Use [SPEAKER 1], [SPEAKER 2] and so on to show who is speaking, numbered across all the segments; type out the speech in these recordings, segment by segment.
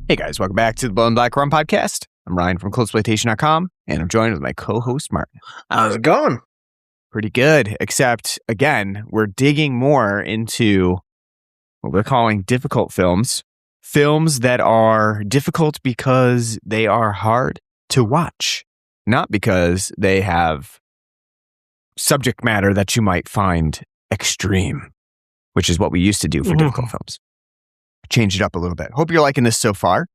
[SPEAKER 1] Hey guys, welcome back to the Blood and Black Rum podcast. I'm Ryan from ColdSploitation.com, and I'm joined with my co-host Martin.
[SPEAKER 2] How's it going?
[SPEAKER 1] Pretty good, except, again, we're digging more into what we're calling difficult films. Films that are difficult because they are hard to watch, not because they have subject matter that you might find extreme, which is what we used to do for difficult films. Change it up a little bit. Hope you're liking this so far.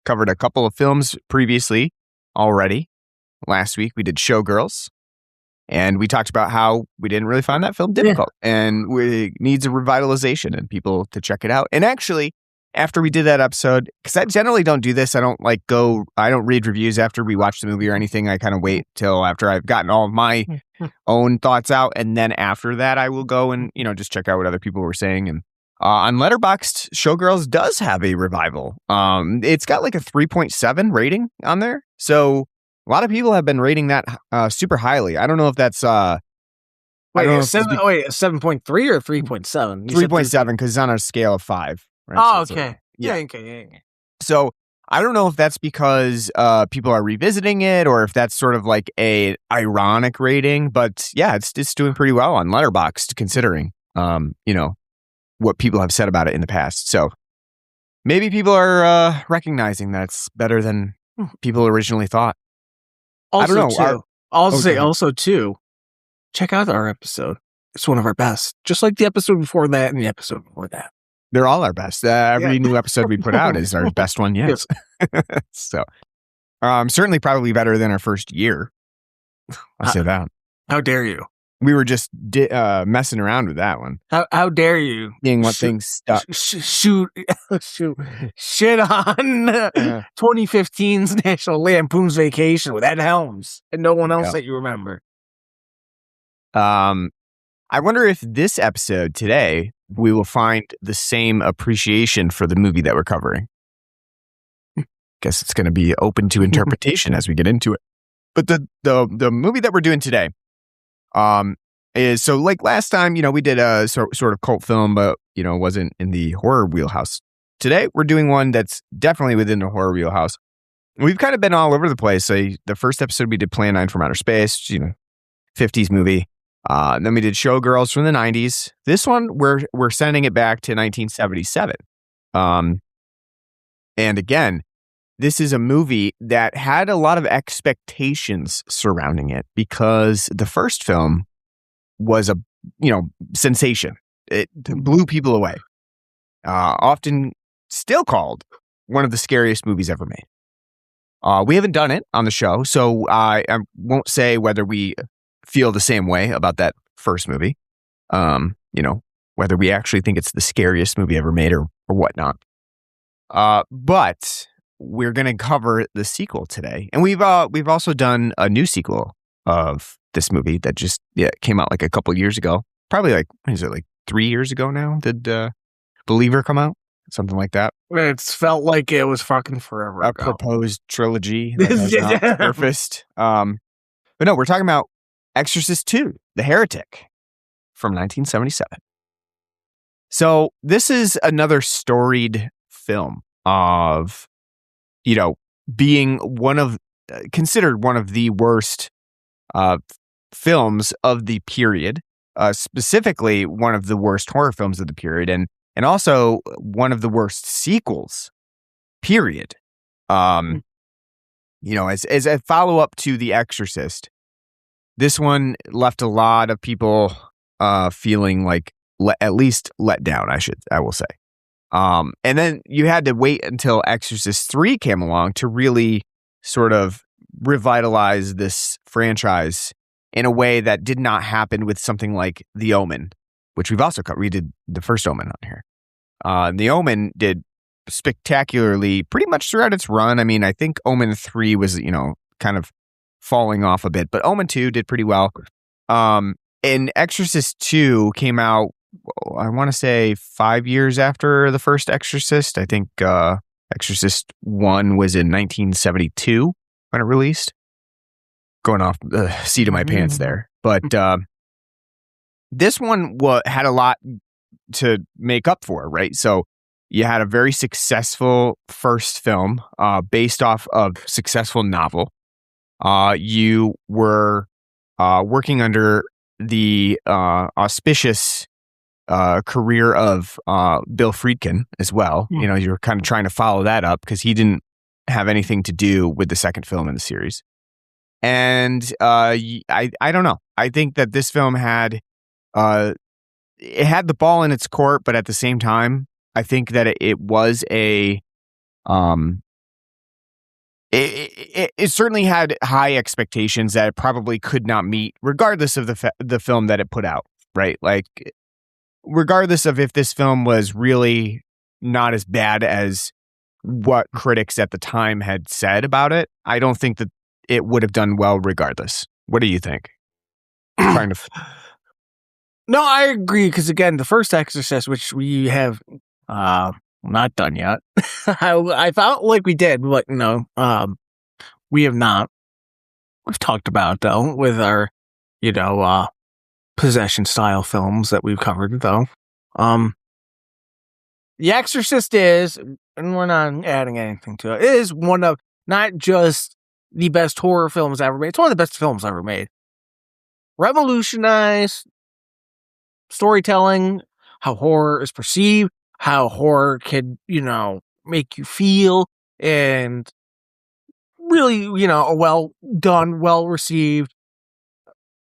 [SPEAKER 1] Covered a couple of films previously already. Last week we did Showgirls, and we talked about how we didn't really find that film difficult, and it needs a revitalization and people to check it out. And actually, after we did that episode, because I generally don't do this, I don't read reviews after we watch the movie or anything. I kind of wait till after I've gotten all of my own thoughts out, and then after that I will go and just check out what other people were saying. And on Letterboxd, Showgirls does have a revival. It's got like a 3.7 rating on there. So a lot of people have been rating that super highly. I don't know if that's...
[SPEAKER 2] a 7.3 or 3.7?
[SPEAKER 1] 3.7 because it's on a scale of 5. Right?
[SPEAKER 2] Oh,
[SPEAKER 1] so
[SPEAKER 2] okay. Yeah.
[SPEAKER 1] So I don't know if that's because people are revisiting it or if that's sort of like a ironic rating. But yeah, it's doing pretty well on Letterboxd considering, what people have said about it in the past. So maybe people are recognizing that it's better than people originally thought.
[SPEAKER 2] Also,
[SPEAKER 1] I don't know.
[SPEAKER 2] Also, check out our episode. It's one of our best. Just like the episode before that and the episode before that.
[SPEAKER 1] They're all our best. Every new episode we put out is our best one yet.
[SPEAKER 2] Yes.
[SPEAKER 1] So certainly probably better than our first year. I'll say that.
[SPEAKER 2] How dare you?
[SPEAKER 1] We were just messing around with that one.
[SPEAKER 2] How dare you?
[SPEAKER 1] Seeing what things stuck.
[SPEAKER 2] Shit on 2015's National Lampoon's Vacation with Ed Helms and no one else that you remember.
[SPEAKER 1] I wonder if this episode today we will find the same appreciation for the movie that we're covering. Guess it's going to be open to interpretation as we get into it. But the movie that we're doing today is so like last time, we did a sort of cult film, but wasn't in the horror wheelhouse. Today we're doing one that's definitely within the horror wheelhouse. We've kind of been all over the place. So the first episode we did Plan 9 from Outer Space, 50s movie. Then we did Showgirls from the 90s. This one we're sending it back to 1977. And again, this is a movie that had a lot of expectations surrounding it because the first film was a, sensation. It blew people away. Often still called one of the scariest movies ever made. We haven't done it on the show, so I won't say whether we feel the same way about that first movie. Whether we actually think it's the scariest movie ever made or whatnot. But we're going to cover the sequel today. And we've also done a new sequel of this movie that just came out like a couple years ago. Probably like 3 years ago now? Did Believer come out? Something like that.
[SPEAKER 2] It's felt like it was fucking forever ago.
[SPEAKER 1] A proposed trilogy that has not surfaced. But no, we're talking about Exorcist II, The Heretic from 1977. So this is another storied film of being considered one of the worst films of the period, specifically one of the worst horror films of the period, and also one of the worst sequels, period. As a follow-up to The Exorcist, this one left a lot of people feeling like at least let down, I will say. And then you had to wait until Exorcist III came along to really sort of revitalize this franchise in a way that did not happen with something like The Omen, which we've also covered. We did the first Omen on here. The Omen did spectacularly pretty much throughout its run. I mean, I think Omen 3 was, kind of falling off a bit, but Omen 2 did pretty well. And Exorcist 2 came out, I want to say 5 years after the first Exorcist. I think Exorcist 1 was in 1972 when it released. Going off the seat of my pants there. But this one had a lot to make up for, right? So You had a very successful first film based off of successful novel. You were working under the auspicious career of Bill Friedkin as well. You know, you were kind of trying to follow that up because he didn't have anything to do with the second film in the series. And I don't know. I think that this film had it had the ball in its court, but at the same time, I think that it was a it certainly had high expectations that it probably could not meet, regardless of the film that it put out. Right, like regardless of if this film was really not as bad as what critics at the time had said about it, I don't think that it would have done well regardless. What do you think? Trying to.
[SPEAKER 2] No, I agree. Because again, the first Exorcist, which we have not done yet, I felt like we did, but no, we have not. We've talked about though with our, possession style films that we've covered though. The Exorcist is, and we're not adding anything to it, is one of not just the best horror films ever made. It's one of the best films ever made. Revolutionized storytelling, how horror is perceived, how horror can, make you feel, and really, a well done, well received,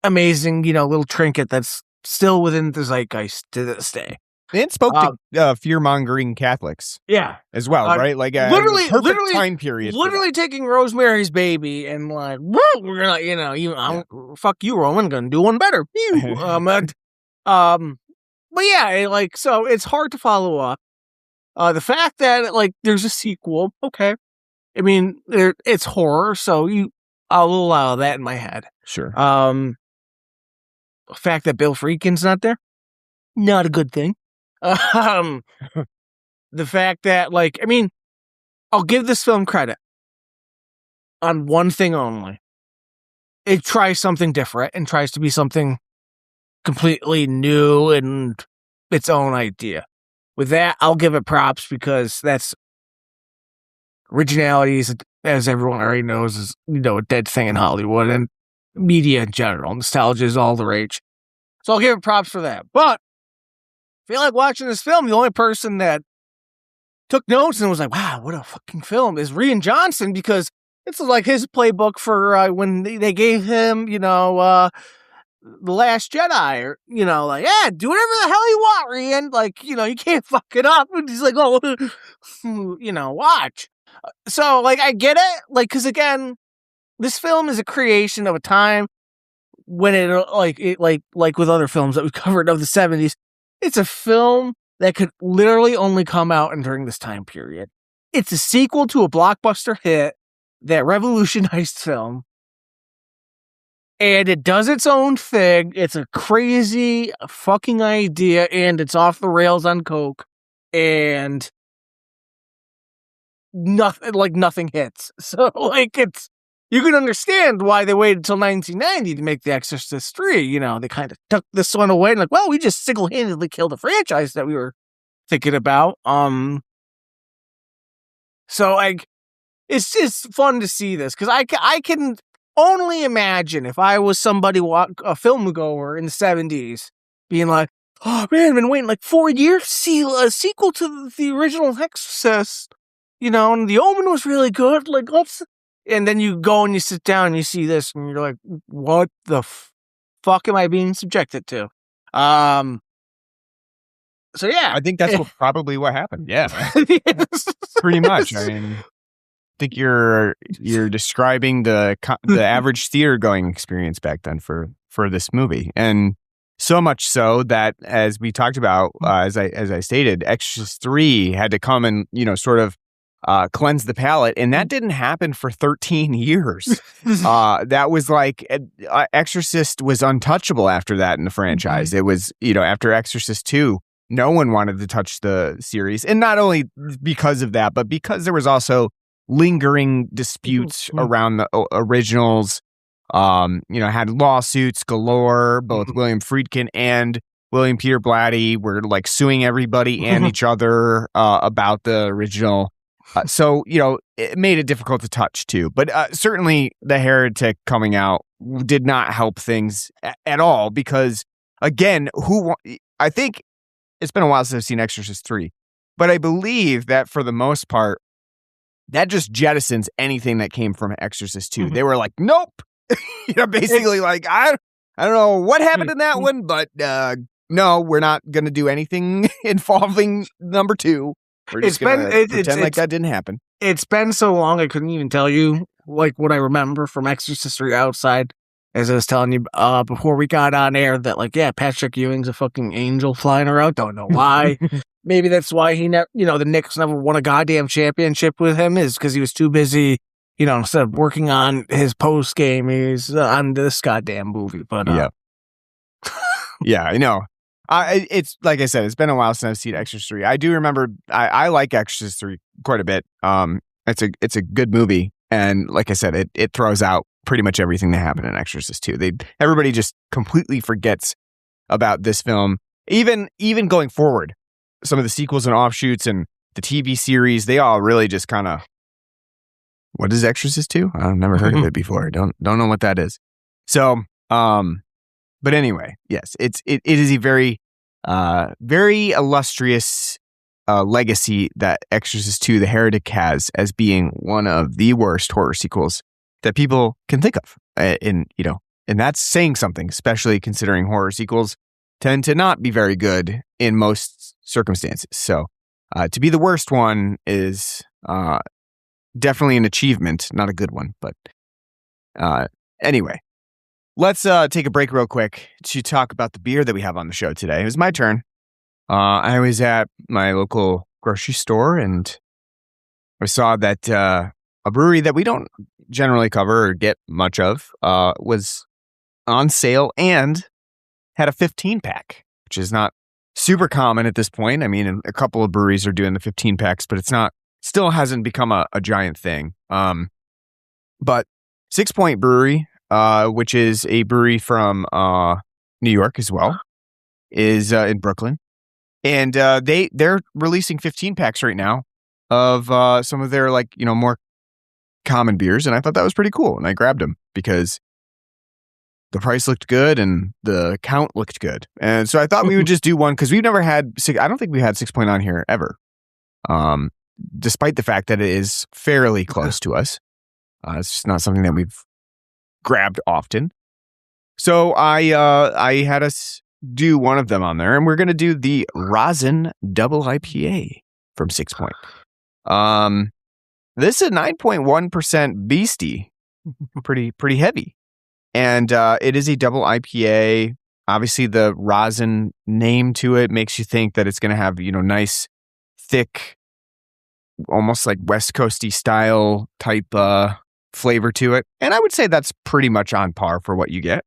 [SPEAKER 2] amazing, little trinket that's still within the zeitgeist to this day.
[SPEAKER 1] It spoke to fear-mongering Catholics.
[SPEAKER 2] Yeah.
[SPEAKER 1] As well, right? Like literally time period.
[SPEAKER 2] Literally taking Rosemary's Baby and like, woo, we're gonna, fuck you, Roman, gonna do one better. But yeah, so it's hard to follow up. The fact that there's a sequel, okay. I mean, it's horror, so I'll allow that in my head.
[SPEAKER 1] Sure.
[SPEAKER 2] The fact that Bill Friedkin's not there, not a good thing. The fact that I'll give this film credit on one thing only. It tries something different and tries to be something completely new and its own idea. With that, I'll give it props because that's originality, as everyone already knows, is a dead thing in Hollywood and media in general. Nostalgia is all the rage. So I'll give it props for that. But I feel like watching this film, the only person that took notes and was like, wow, what a fucking film, is Rian Johnson, because it's like his playbook for when they gave him, The Last Jedi, or, yeah, do whatever the hell you want, Rian. You can't fuck it up. And he's like, oh, watch. So, I get it. Because again, this film is a creation of a time when it with other films that we covered of the 70s, it's a film that could literally only come out during this time period. It's a sequel to a blockbuster hit that revolutionized film. And it does its own thing. It's a crazy fucking idea, and it's off the rails on coke. And nothing hits. So, you can understand why they waited until 1990 to make The Exorcist III. They kind of took this one away and we just single-handedly killed a franchise that we were thinking about. So it's just fun to see this because I can only imagine if I was somebody, a film goer in the 70s, being like, oh man, I've been waiting 4 years to see a sequel to the original Exorcist, and The Omen was really good. And then you go and you sit down and you see this and you're like, what the fuck am I being subjected to? So yeah.
[SPEAKER 1] I think that's probably what happened. Yeah. Yes. Pretty much. I mean, I think you're describing the average theater going experience back then for this movie. And so much so that, as we talked about, as I stated, Exorcist III had to come and, sort of cleanse the palate, and that didn't happen for 13 years. That was Exorcist was untouchable after that in the franchise. It was, after Exorcist II, no one wanted to touch the series, and not only because of that, but because there was also lingering disputes around the originals. Had lawsuits galore, both William Friedkin and William Peter Blatty were like suing everybody and each other about the original. So, it made it difficult to touch too. But certainly the Heretic coming out did not help things at all because, again, I think it's been a while since I've seen Exorcist 3, but I believe that for the most part, that just jettisons anything that came from Exorcist 2. They were like, nope. Basically like, I don't know what happened in that one, but no, we're not going to do anything involving number 2. We're just going to pretend like that didn't happen.
[SPEAKER 2] It's been so long, I couldn't even tell you like what I remember from Exorcist 3 outside. As I was telling you before we got on air that like, yeah, Patrick Ewing's a fucking angel flying around. Don't know why. Maybe that's why he never, the Knicks never won a goddamn championship with him is because he was too busy, instead of working on his post game, he's on this goddamn movie. But
[SPEAKER 1] yeah. Yeah, I know. It's like I said, it's been a while since I've seen Exorcist 3. I do remember I like Exorcist 3 quite a bit. It's a good movie, and like I said, it throws out pretty much everything that happened in Exorcist 2. Everybody just completely forgets about this film. Even going forward, some of the sequels and offshoots and the TV series, they all really just kind of, what is Exorcist 2? I've never heard of it before. Don't know what that is. So, but anyway, yes, it is a very, very illustrious legacy that Exorcist 2, The Heretic has as being one of the worst horror sequels that people can think of. And that's saying something, especially considering horror sequels tend to not be very good in most circumstances. So to be the worst one is definitely an achievement, not a good one. But anyway, let's take a break real quick to talk about the beer that we have on the show today. It was my turn. I was at my local grocery store and I saw that a brewery that we don't generally cover or get much of was on sale and had a 15-pack, which is not super common at this point. I mean, a couple of breweries are doing the 15-packs, but still hasn't become a giant thing. But Sixpoint Brewery, which is a brewery from New York as well, is in Brooklyn. And they're releasing 15-packs right now of some of their more common beers, and I thought that was pretty cool, and I grabbed them because the price looked good and the count looked good, and so I thought we would just do one because we've never had. I don't think we had Sixpoint on here ever, despite the fact that it is fairly close to us. It's just not something that we've grabbed often. So I had us do one of them on there, and we're gonna do the Resin double IPA from Sixpoint. This is a 9.1% beastie, pretty heavy. And it is a double IPA. Obviously, the Resin name to it makes you think that it's going to have, nice, thick, almost like West Coasty style type flavor to it. And I would say that's pretty much on par for what you get.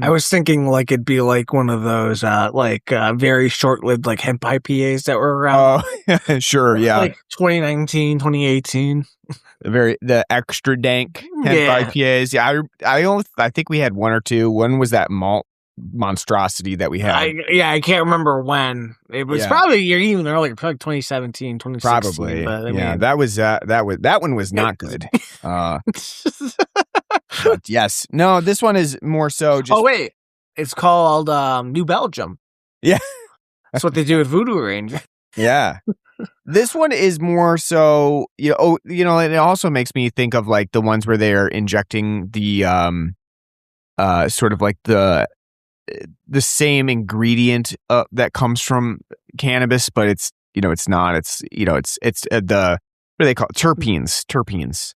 [SPEAKER 2] I was thinking like it'd be like one of those very short-lived like hemp IPAs that were around.
[SPEAKER 1] Oh, sure, yeah.
[SPEAKER 2] Like 2019, 2018.
[SPEAKER 1] The extra dank hemp IPAs. Yeah, I think we had one or two. One was that malt monstrosity that we had.
[SPEAKER 2] I can't remember when. It was probably even earlier, probably 2017, 2016.
[SPEAKER 1] Probably.
[SPEAKER 2] But,
[SPEAKER 1] that one was not good. But yes. No, this one is more so just...
[SPEAKER 2] Oh, wait. It's called New Belgium.
[SPEAKER 1] Yeah.
[SPEAKER 2] That's what they do with Voodoo Ranger.
[SPEAKER 1] Yeah. This one is more so, it also makes me think of like the ones where they're injecting the sort of like the same ingredient that comes from cannabis, but it's not. It's the, what do they call it? Terpenes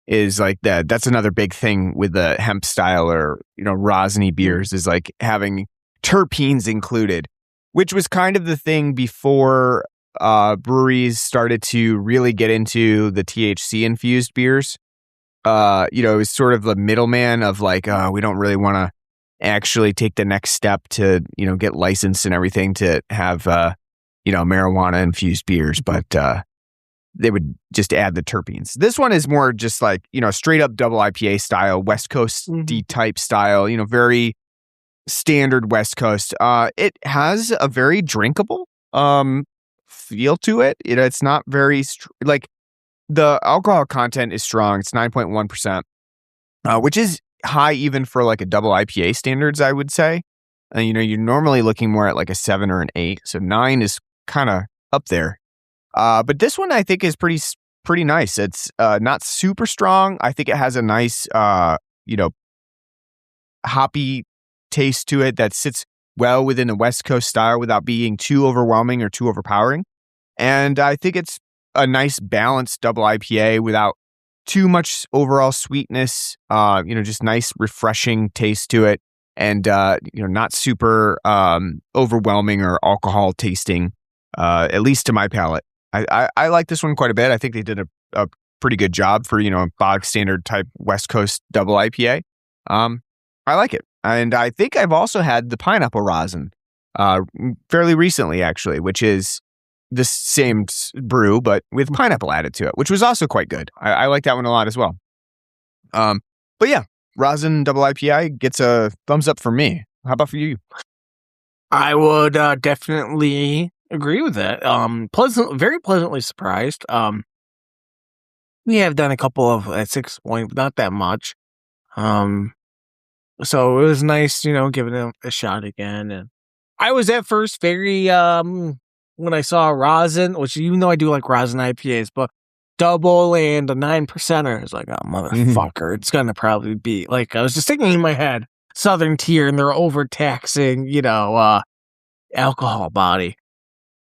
[SPEAKER 1] is like that. That's another big thing with the hemp style or rosiny beers is like having terpenes included, which was kind of the thing before breweries started to really get into the THC infused beers. It was sort of the middleman of like, we don't really want to actually take the next step to, get licensed and everything to have, marijuana infused beers, but they would just add the terpenes. This one is more just like, straight up double IPA style, West Coast type style, very standard West Coast. It has a very drinkable feel to it. It's not very like the alcohol content is strong. It's 9.1%, which is high even for like a double IPA standards, I would say. You're normally looking more at like a 7 or an 8, so 9 is kind of up there. But this one I think is pretty nice. It's not super strong. I think it has a nice hoppy taste to it that sits well within the West Coast style without being too overwhelming or too overpowering. And I think it's a nice balanced double IPA without too much overall sweetness. Just nice refreshing taste to it, and not super overwhelming or alcohol tasting. At least to my palate. I like this one quite a bit. I think they did a pretty good job for a bog standard type West Coast double IPA. I like it. And I think I've also had the pineapple rosin fairly recently, actually, which is the same brew, but with pineapple added to it, which was also quite good. I like that one a lot as well. But yeah, rosin double IPA gets a thumbs up from me. How about for you?
[SPEAKER 2] I would definitely agree with that. Very pleasantly surprised. We have done a couple of at Sixpoint, but not that much. So it was nice, giving it a shot again. And I was at first very, when I saw Resin, which even though I do like Resin IPAs, but double and a 9%er, is like, oh, motherfucker, it's going to probably be, like, I was just thinking in my head, Southern Tier, and they're overtaxing, alcohol body.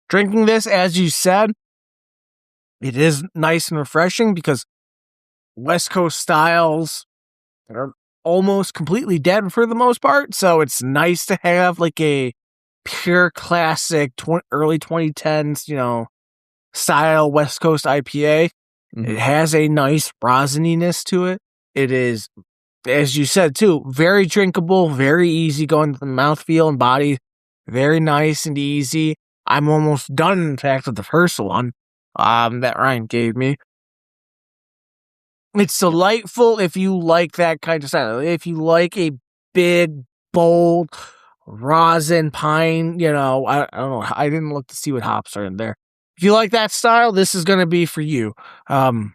[SPEAKER 2] Drinking this, as you said, it is nice and refreshing because West Coast styles are almost completely dead for the most part. So it's nice to have like a pure classic early 2010s, style West Coast IPA. Mm-hmm. It has a nice rosininess to it. It is, as you said too, very drinkable, very easy going to the mouthfeel and body. Very nice and easy. I'm almost done, in fact, with the first one that Ryan gave me. It's delightful if you like that kind of style. If you like a big, bold, rosin, pine, I don't know. I didn't look to see what hops are in there. If you like that style, this is going to be for you. So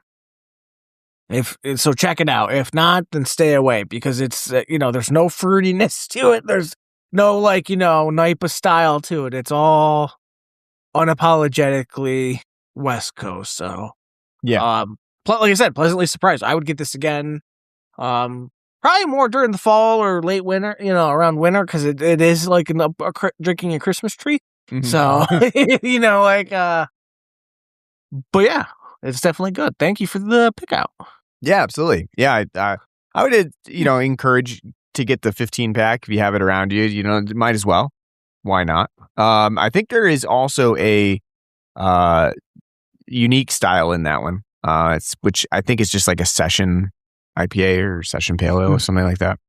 [SPEAKER 2] check it out. If not, then stay away because it's, there's no fruitiness to it. There's no DIPA style to it. It's all unapologetically West Coast. So
[SPEAKER 1] yeah.
[SPEAKER 2] Like I said, pleasantly surprised. I would get this again. Probably more during the fall or late winter, around winter, because it is like drinking a Christmas tree. Mm-hmm. So, but yeah, it's definitely good. Thank you for the pick out.
[SPEAKER 1] Yeah, absolutely. Yeah, I would, encourage to get the 15 pack if you have it around you. Might as well. Why not? I think there is also a unique style in that one. Which I think is just like a session IPA or session pale ale or something like that.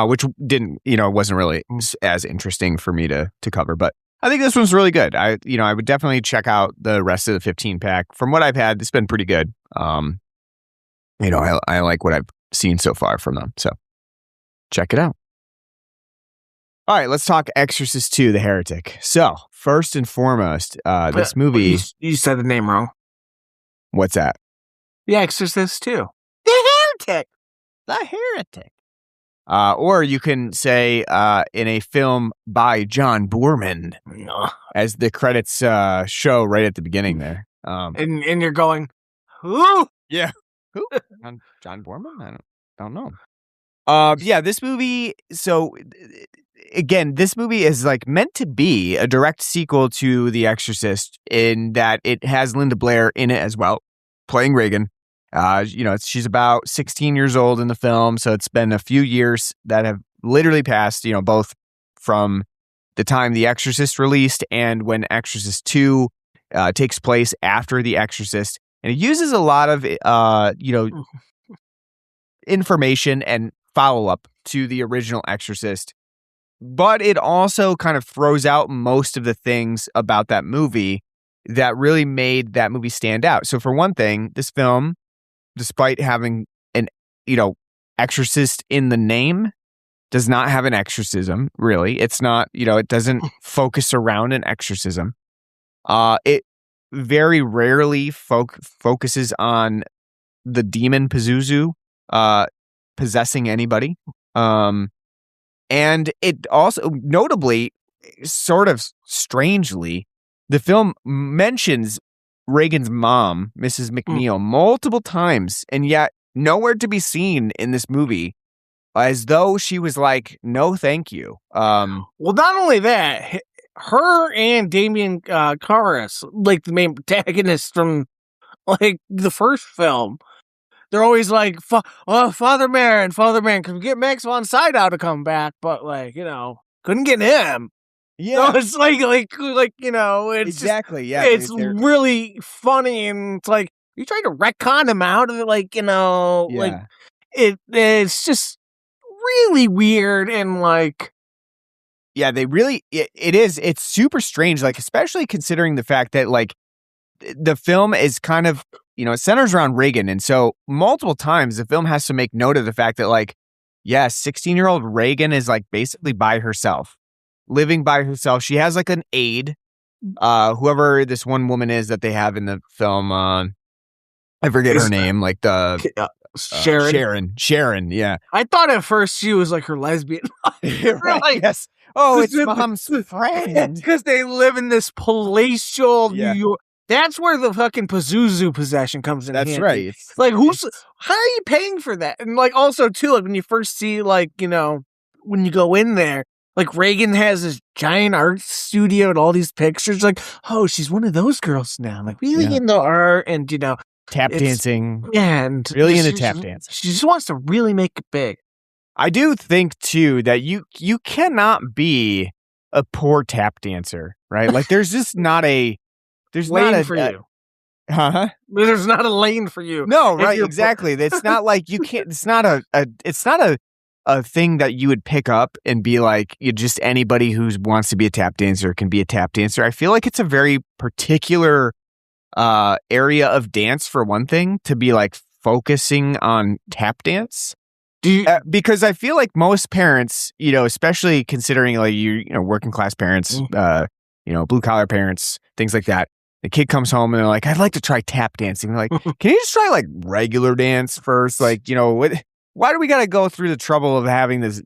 [SPEAKER 1] Which didn't, wasn't really as interesting for me to cover, but I think this one's really good. I would definitely check out the rest of the 15 pack. From what I've had, it's been pretty good. I like what I've seen so far from them. So check it out. All right, let's talk Exorcist II, The Heretic. So first and foremost, this movie.
[SPEAKER 2] You said the name wrong.
[SPEAKER 1] What's that?
[SPEAKER 2] The Exorcist II.
[SPEAKER 1] The Heretic. The Heretic. Or you can say in a film by John Boorman, as the credits show right at the beginning there.
[SPEAKER 2] And you're going, who?
[SPEAKER 1] Yeah. Who? John Boorman? I don't know. Yeah, this movie. So again, this movie is like meant to be a direct sequel to The Exorcist in that it has Linda Blair in it as well, playing Regan. She's about 16 years old in the film, so it's been a few years that have literally passed, both from the time The Exorcist released and when Exorcist II takes place after The Exorcist. And it uses a lot of, information and follow-up to the original Exorcist. But it also kind of throws out most of the things about that movie that really made that movie stand out. So for one thing, this film, despite having an, exorcist in the name, does not have an exorcism, really. It's not, it doesn't focus around an exorcism. It very rarely focuses on the demon Pazuzu possessing anybody. And it also, notably, sort of strangely, the film mentions Reagan's mom, Mrs. McNeil, multiple times, and yet nowhere to be seen in this movie, as though she was like, no, thank you.
[SPEAKER 2] Well, not only that, her and Damien Karras, like the main protagonists from like the first film, they're always like, Father Man, can we get Max von Sydow to come back? But like, couldn't get him.
[SPEAKER 1] Yeah,
[SPEAKER 2] so it's like it's
[SPEAKER 1] exactly.
[SPEAKER 2] Just, it's really funny, and it's like you trying to retcon him out of it, like it's just really weird, and like,
[SPEAKER 1] yeah, they really it's super strange, like especially considering the fact that like the film is kind of it centers around Reagan, and so multiple times the film has to make note of the fact that like 16-year-old Reagan is like basically by herself. Living by herself. She has like an aide, whoever this one woman is that they have in the film. I forget her name, like the Sharon. Yeah.
[SPEAKER 2] I thought at first she was like her lesbian.
[SPEAKER 1] Right, like, yes. Oh, it's mom's friend.
[SPEAKER 2] Because they live in this palatial New York. That's where the fucking Pazuzu possession comes in.
[SPEAKER 1] That's right.
[SPEAKER 2] It's like, how are you paying for that? And like, also too, like when you first see, like, when you go in there, like Reagan has this giant art studio and all these pictures. Like, oh, she's one of those girls now. Like really into art and
[SPEAKER 1] tap dancing.
[SPEAKER 2] And
[SPEAKER 1] really into tap dancing.
[SPEAKER 2] She just wants to really make it big.
[SPEAKER 1] I do think too that you cannot be a poor tap dancer, right? Like there's just not a
[SPEAKER 2] lane for you.
[SPEAKER 1] Huh?
[SPEAKER 2] There's not a lane for you.
[SPEAKER 1] No, right? Exactly. It's not like you can't. It's not a thing that you would pick up and be like, just anybody who wants to be a tap dancer can be a tap dancer. I feel like it's a very particular area of dance, for one thing, to be like focusing on tap dance. Because I feel like most parents, especially considering like working class parents, blue collar parents, things like that. The kid comes home and they're like, I'd like to try tap dancing. They're like, can you just try like regular dance first? Like, what? Why do we got to go through the trouble of having this,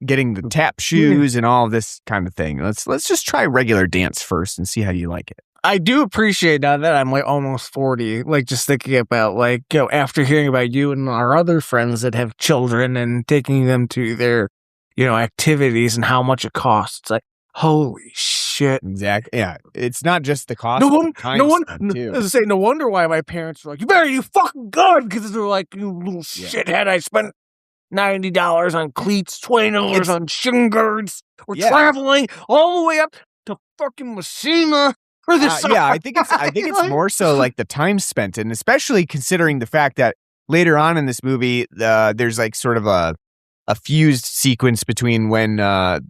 [SPEAKER 1] getting the tap shoes and all this kind of thing? Let's just try regular dance first and see how you like it.
[SPEAKER 2] I do appreciate now that I'm like almost 40, like just thinking about like, after hearing about you and our other friends that have children and taking them to their, activities and how much it costs. Like, holy shit.
[SPEAKER 1] Exactly. Yeah. It's not just the cost.
[SPEAKER 2] No wonder why my parents were like, you better you fucking good, because they're like, you little shithead, I spent $90 on cleats, $20 on shin guards. We're traveling all the way up to fucking Messina for this.
[SPEAKER 1] I think it's more so like the time spent, and especially considering the fact that later on in this movie, there's like sort of a fused sequence between when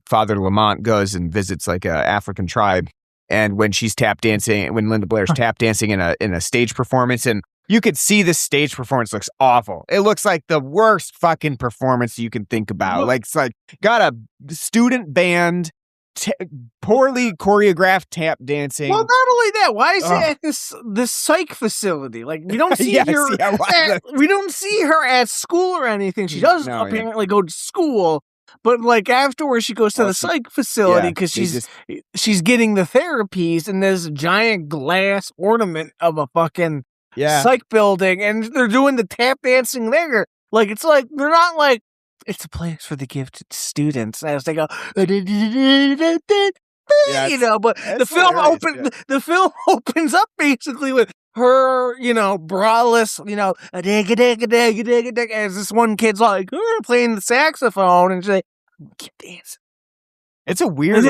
[SPEAKER 1] Father Lamont goes and visits like a African tribe, and when she's tap dancing, when Linda Blair's tap dancing in a stage performance, and you could see this stage performance looks awful. It looks like the worst fucking performance you can think about. Like it's like got a student band, poorly choreographed tap dancing.
[SPEAKER 2] Well, not only that, why is it at this psych facility? Like we don't see we don't see her at school or anything. She does apparently go to school, but like afterwards she goes to the psych facility because she's getting the therapies, and there's a giant glass ornament of a fucking psych building, and they're doing the tap dancing there. Like it's like they're not like, it's a place for the gifted students as they go, but the film opens up basically with her, braless, as this one kid's like playing the saxophone, and she's like, keep dancing.
[SPEAKER 1] It's a weird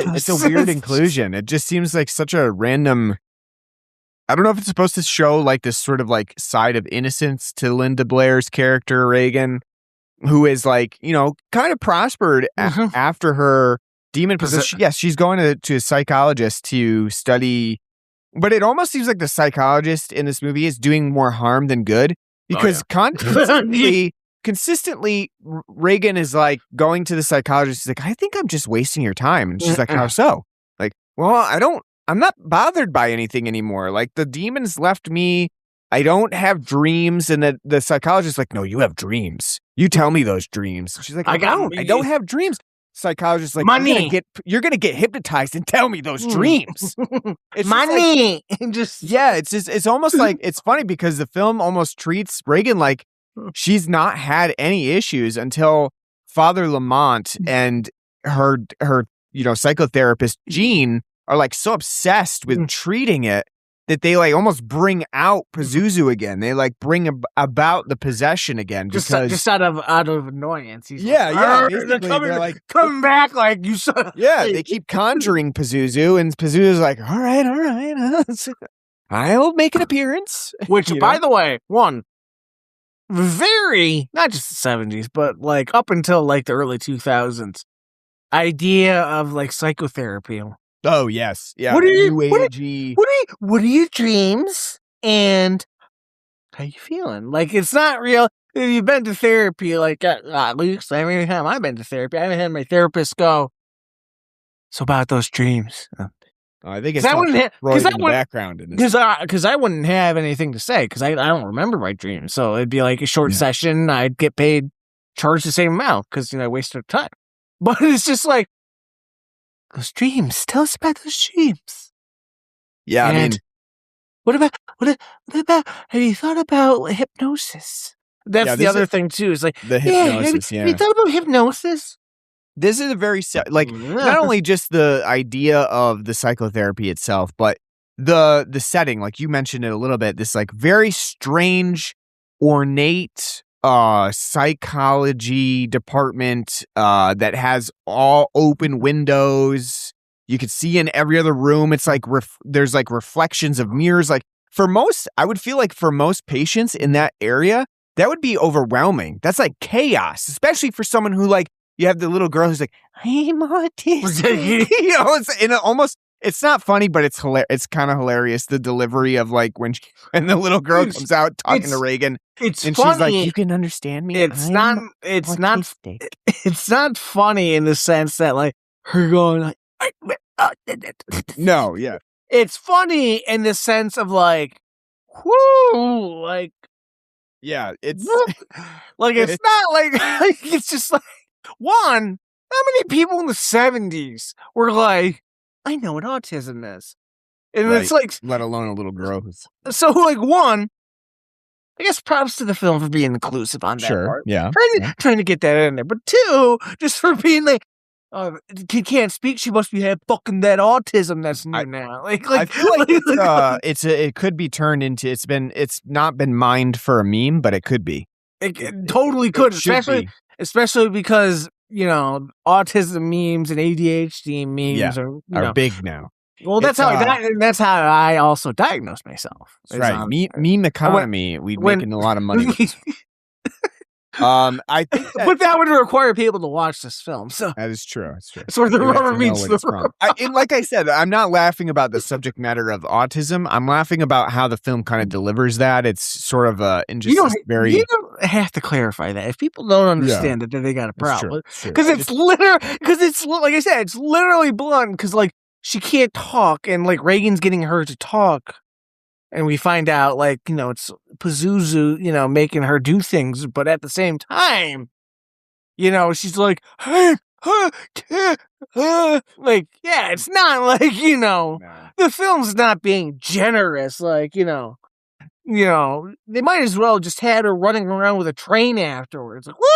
[SPEAKER 1] inclusion. It just seems like such a random. I don't know if it's supposed to show like this sort of like side of innocence to Linda Blair's character Reagan, who is like, kind of prospered after her demon possession. Yes, she's going to a psychologist to study, but it almost seems like the psychologist in this movie is doing more harm than good, because constantly consistently Reagan is like going to the psychologist. He's like, I think I'm just wasting your time. And she's like, how so? Like, well, I'm not bothered by anything anymore. Like the demons left me. I don't have dreams. And the psychologist is like, no, you have dreams. You tell me those dreams. She's like, I don't have dreams. Psychologist like,
[SPEAKER 2] money.
[SPEAKER 1] You're gonna get hypnotized and tell me those dreams.
[SPEAKER 2] It's money.
[SPEAKER 1] It's almost like, it's funny because the film almost treats Reagan like she's not had any issues until Father Lamont and her psychotherapist Jean are like so obsessed with treating it that they like almost bring out Pazuzu again. They like bring about the possession again,
[SPEAKER 2] just out of annoyance. He's
[SPEAKER 1] yeah. They're like,
[SPEAKER 2] come back, like you saw.
[SPEAKER 1] Yeah, they keep conjuring Pazuzu, and Pazuzu's like, all right, I'll make an appearance.
[SPEAKER 2] Which, by the way, very not just the 70s, but like up until like the early 2000s, idea of like psychotherapy.
[SPEAKER 1] Oh yes, yeah.
[SPEAKER 2] What are your dreams and how you feeling? Like it's not real. If you've been to therapy, like at least every time I've been to therapy, I haven't had my therapist go. So about those dreams.
[SPEAKER 1] I think it's in the background in this.
[SPEAKER 2] Because I wouldn't have anything to say because I don't remember my dreams. So it'd be like a short session. I'd get paid, charge the same amount because I wasted time. But it's just like. Those dreams. Tell us about those dreams.
[SPEAKER 1] Yeah, and I mean,
[SPEAKER 2] what about? Have you thought about hypnosis? That's the other thing too. Is like
[SPEAKER 1] the hypnosis.
[SPEAKER 2] Have you thought about hypnosis?
[SPEAKER 1] This is a very not only just the idea of the psychotherapy itself, but the setting. Like you mentioned it a little bit. This like very strange, ornate. Psychology department that has all open windows. You could see in every other room. It's like there's like reflections of mirrors. Like I would feel like for most patients in that area, that would be overwhelming. That's like chaos, especially for someone who like you have the little girl who's like, I'm autistic. It's not funny, but it's hilarious. It's kind of hilarious. The delivery of like when the little girl comes out talking to Reagan,
[SPEAKER 2] and
[SPEAKER 1] funny. She's like, "You can understand me."
[SPEAKER 2] It's not funny in the sense that like her going like,
[SPEAKER 1] no, yeah.
[SPEAKER 2] It's funny in the sense of like, whoo, like,
[SPEAKER 1] yeah, it's
[SPEAKER 2] like it's not like it's just like how many people in the 70s were like. I know what autism is. And it's like...
[SPEAKER 1] Let alone a little girl.
[SPEAKER 2] So, like, I guess props to the film for being inclusive on that part.
[SPEAKER 1] Yeah.
[SPEAKER 2] Trying to get that in there. But two, just for being like, kid can't speak, she must be had fucking that autism that's new now. Like,
[SPEAKER 1] I feel like it could be turned into... It's not been mined for a meme, but it could be.
[SPEAKER 2] It totally could. Especially because... autism memes and ADHD memes
[SPEAKER 1] are big now.
[SPEAKER 2] Well, that's how I also diagnosed myself.
[SPEAKER 1] That's right. Meme economy. We're making a lot of money. I think
[SPEAKER 2] but that would require people to watch this film. So
[SPEAKER 1] that is true. It's true.
[SPEAKER 2] It's where the rubber meets the road.
[SPEAKER 1] Like I said, I'm not laughing about the subject matter of autism. I'm laughing about how the film kind of delivers that. It's sort of you
[SPEAKER 2] don't have to clarify that. If people don't understand it, then they got a problem. Because it's like I said, it's literally blunt. Because like she can't talk, and like Reagan's getting her to talk. And we find out, like, it's Pazuzu, making her do things. But at the same time, she's like, hey, like, yeah, it's not like, the film's not being generous. Like, they might as well just had her running around with a train afterwards. Like, woo!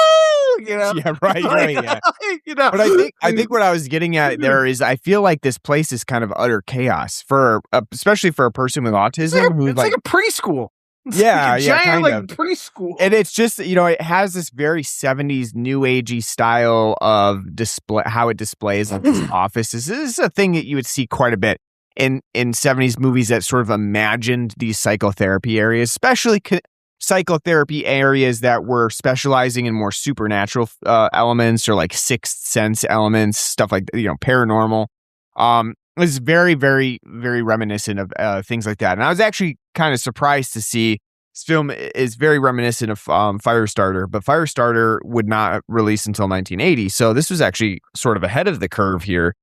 [SPEAKER 1] Yeah, right, yeah. But I think what I was getting at there is I feel like this place is kind of utter chaos especially for a person with autism
[SPEAKER 2] it's like a preschool.
[SPEAKER 1] Kind of
[SPEAKER 2] preschool.
[SPEAKER 1] And it's just, it has this very 70s new agey style of display, how it displays like this office. This is a thing that you would see quite a bit in 70s movies that sort of imagined these psychotherapy areas, especially psychotherapy areas that were specializing in more supernatural elements or like sixth sense elements, stuff like paranormal. It's very, very, very reminiscent of things like that. And I was actually kind of surprised to see This film is very reminiscent of Firestarter, but Firestarter would not release until 1980. So this was actually sort of ahead of the curve here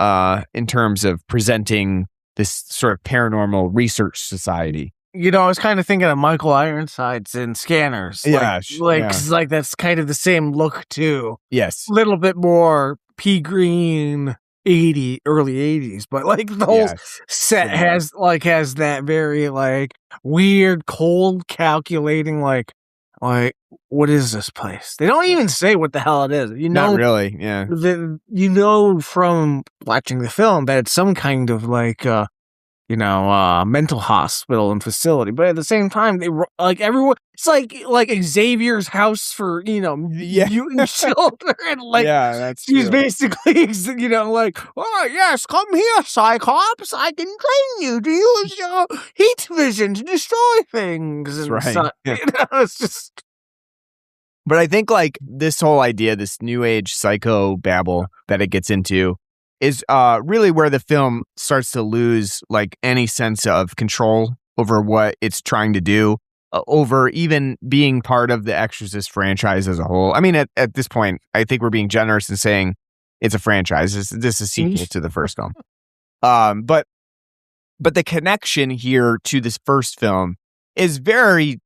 [SPEAKER 1] in terms of presenting this sort of paranormal research society.
[SPEAKER 2] You know, I was kind of thinking of Michael Ironsides in Scanners.
[SPEAKER 1] Yeah.
[SPEAKER 2] Like that's kind of the same look too.
[SPEAKER 1] Yes.
[SPEAKER 2] A little bit more pea green early 80s, but like the whole set has that very like weird, cold, calculating like what is this place? They don't even say what the hell it is. You know,
[SPEAKER 1] not really. Yeah.
[SPEAKER 2] You know from watching the film that it's some kind of like mental hospital and facility, but at the same time, they like everyone. It's like Xavier's house for mutant children. Like
[SPEAKER 1] that's
[SPEAKER 2] she's
[SPEAKER 1] true.
[SPEAKER 2] Basically like, oh yes, come here, Cyclops. I can train you to use your heat vision to destroy things. And
[SPEAKER 1] right.
[SPEAKER 2] It's just.
[SPEAKER 1] But I think like this whole idea, this new age psycho babble that it gets into, is really where the film starts to lose like any sense of control over what it's trying to do, over even being part of the Exorcist franchise as a whole. I mean, at this point, I think we're being generous in saying it's a franchise. This is a sequel to the first film. But the connection here to this first film is very,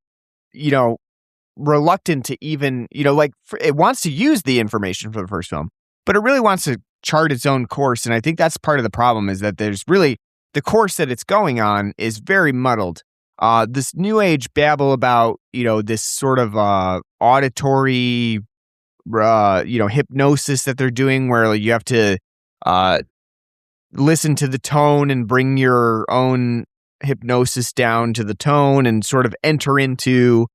[SPEAKER 1] reluctant to even, it wants to use the information from the first film, but it really wants to chart its own course. And I think that's part of the problem, is that there's really the course that it's going on is very muddled. This new age babble about, this sort of auditory, hypnosis that they're doing, where you have to listen to the tone and bring your own hypnosis down to the tone and sort of enter into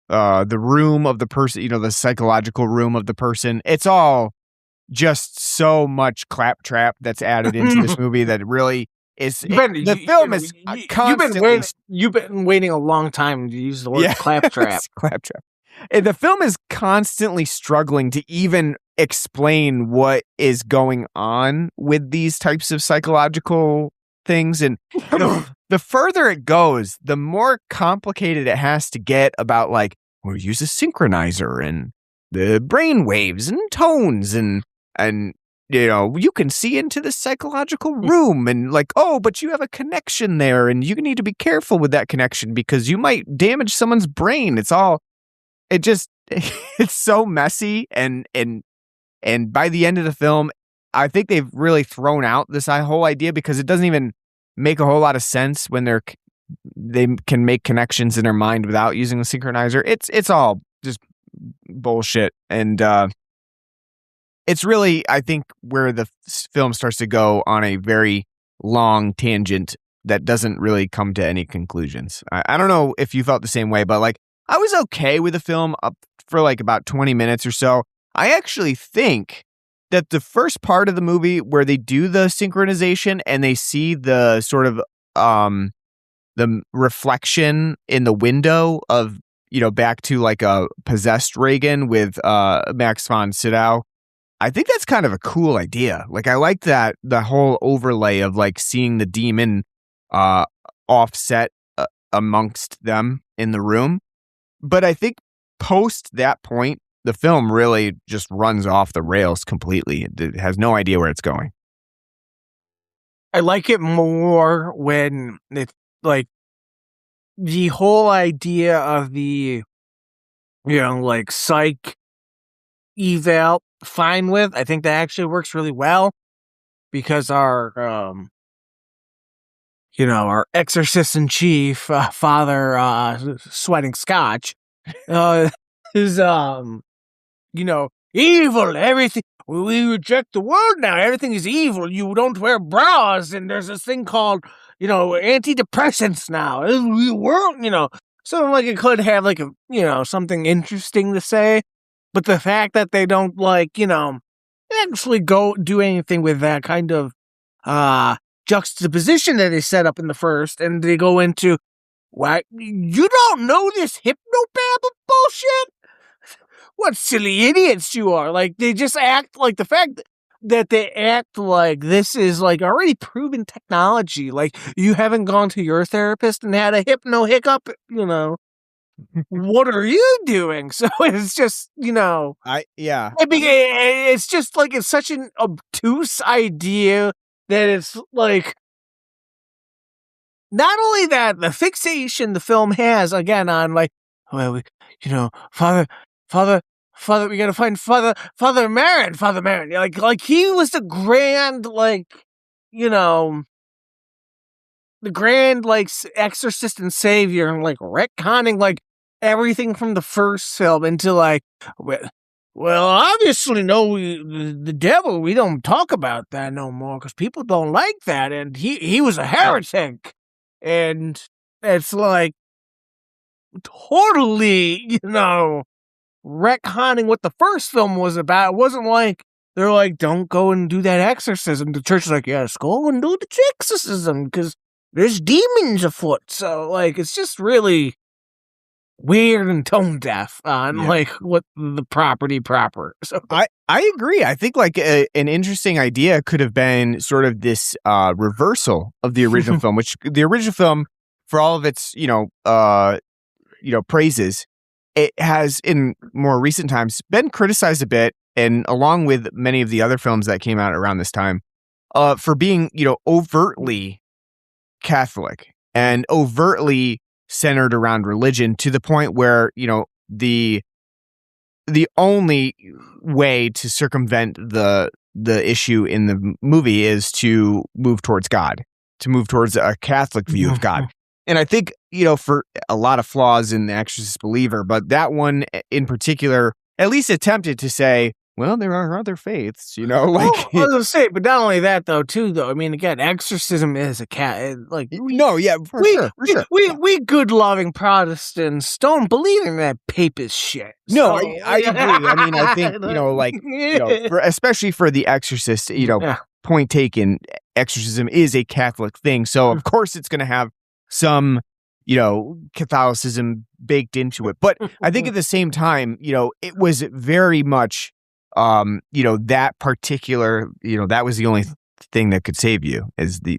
[SPEAKER 1] the room of the person, the psychological room of the person. It's all just so much claptrap that's added into this movie that really is. The film is constantly.
[SPEAKER 2] You've been waiting a long time to use the word claptrap.
[SPEAKER 1] Claptrap. And the film is constantly struggling to even explain what is going on with these types of psychological things. And the further it goes, the more complicated it has to get about like, we'll use a synchronizer and the brain waves and tones and you can see into the psychological room and like, oh, but you have a connection there and you need to be careful with that connection because you might damage someone's brain. It's so messy. And by the end of the film, I think they've really thrown out this whole idea because it doesn't even make a whole lot of sense when they can make connections in their mind without using the synchronizer. It's all just bullshit. And, it's really, I think, where the film starts to go on a very long tangent that doesn't really come to any conclusions. I don't know if you felt the same way, but like I was okay with the film up for like about 20 minutes or so. I actually think that the first part of the movie where they do the synchronization and they see the sort of the reflection in the window of, back to like a possessed Reagan with Max von Sydow. I think that's kind of a cool idea. Like, I like that, the whole overlay of like seeing the demon offset amongst them in the room. But I think post that point, the film really just runs off the rails completely. It has no idea where it's going.
[SPEAKER 2] I like it more when it's like the whole idea of the, like psych eval, fine with. I think that actually works really well because our exorcist in chief, Father Sweating Scotch, is evil. Everything, we reject the world now. Everything is evil. You don't wear bras, and there's this thing called antidepressants now. The world, so like it could have like a something interesting to say. But the fact that they don't actually go do anything with that kind of juxtaposition that they set up in the first, and they go into, what, you don't know this hypnobabble bullshit? What silly idiots you are. Like, they just act like the fact that they act like this is like already proven technology. Like, you haven't gone to your therapist and had a hypno hiccup, what are you doing? So it's just, it's just like, it's such an obtuse idea that it's like, not only that, the fixation the film has, again, on like, well, Father, we gotta find Father Marin. Like he was the grand, the grand, exorcist and savior, and like retconning like everything from the first film into like, well, obviously, no, the devil, we don't talk about that no more because people don't like that, and he was a heretic, and it's like totally, retconning what the first film was about. It wasn't like they're like, don't go and do that exorcism. The church is like, yes, go and do the exorcism because there's demons afoot. So like, it's just really weird and tone deaf on like what the property proper. So
[SPEAKER 1] I agree. I think like an interesting idea could have been sort of this reversal of the original film, which the original film, for all of its praises, it has in more recent times been criticized a bit, and along with many of the other films that came out around this time, for being overtly Catholic and overtly centered around religion, to the point where the only way to circumvent the issue in the movie is to move towards God, to move towards a Catholic view of God. And I think, for a lot of flaws in The Exorcist Believer, but that one in particular at least attempted to say, well, there are other faiths, like.
[SPEAKER 2] Well, I was going to say, but not only that, though, I mean, again, exorcism is a for sure. We good-loving Protestants don't believe in that papist shit.
[SPEAKER 1] No, so. I agree. I mean, I think, especially for The Exorcist, point taken, exorcism is a Catholic thing. So, of course, it's going to have some, Catholicism baked into it. But I think at the same time, it was very much, that particular, that was the only thing that could save you, is the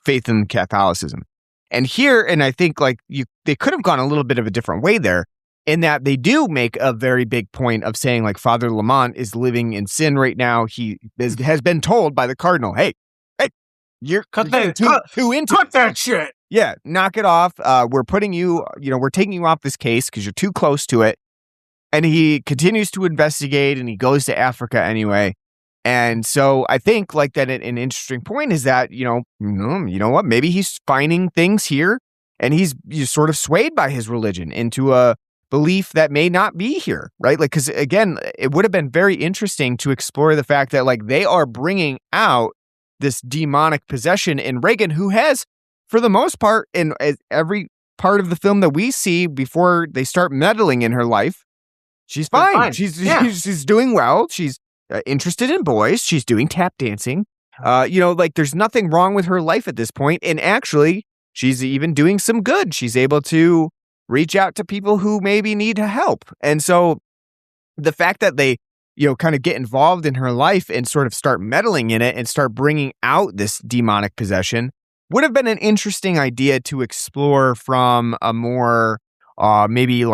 [SPEAKER 1] faith in Catholicism. And here, and I think they could have gone a little bit of a different way there, in that they do make a very big point of saying like Father Lamont is living in sin right now. He has been told by the cardinal, hey, you're too into
[SPEAKER 2] cut that shit.
[SPEAKER 1] Yeah, knock it off. We're putting you, we're taking you off this case because you're too close to it. And he continues to investigate, and he goes to Africa anyway. And so I think that an interesting point is that, you know what, maybe he's finding things here, and he's sort of swayed by his religion into a belief that may not be here, right? Like, because again, it would have been very interesting to explore the fact that they are bringing out this demonic possession in Regan, who has, for the most part, in every part of the film that we see before they start meddling in her life, she's fine. She's doing well. She's interested in boys. She's doing tap dancing. There's nothing wrong with her life at this point. And actually, she's even doing some good. She's able to reach out to people who maybe need help. And so the fact that they, kind of get involved in her life and sort of start meddling in it and start bringing out this demonic possession would have been an interesting idea to explore from a more, maybe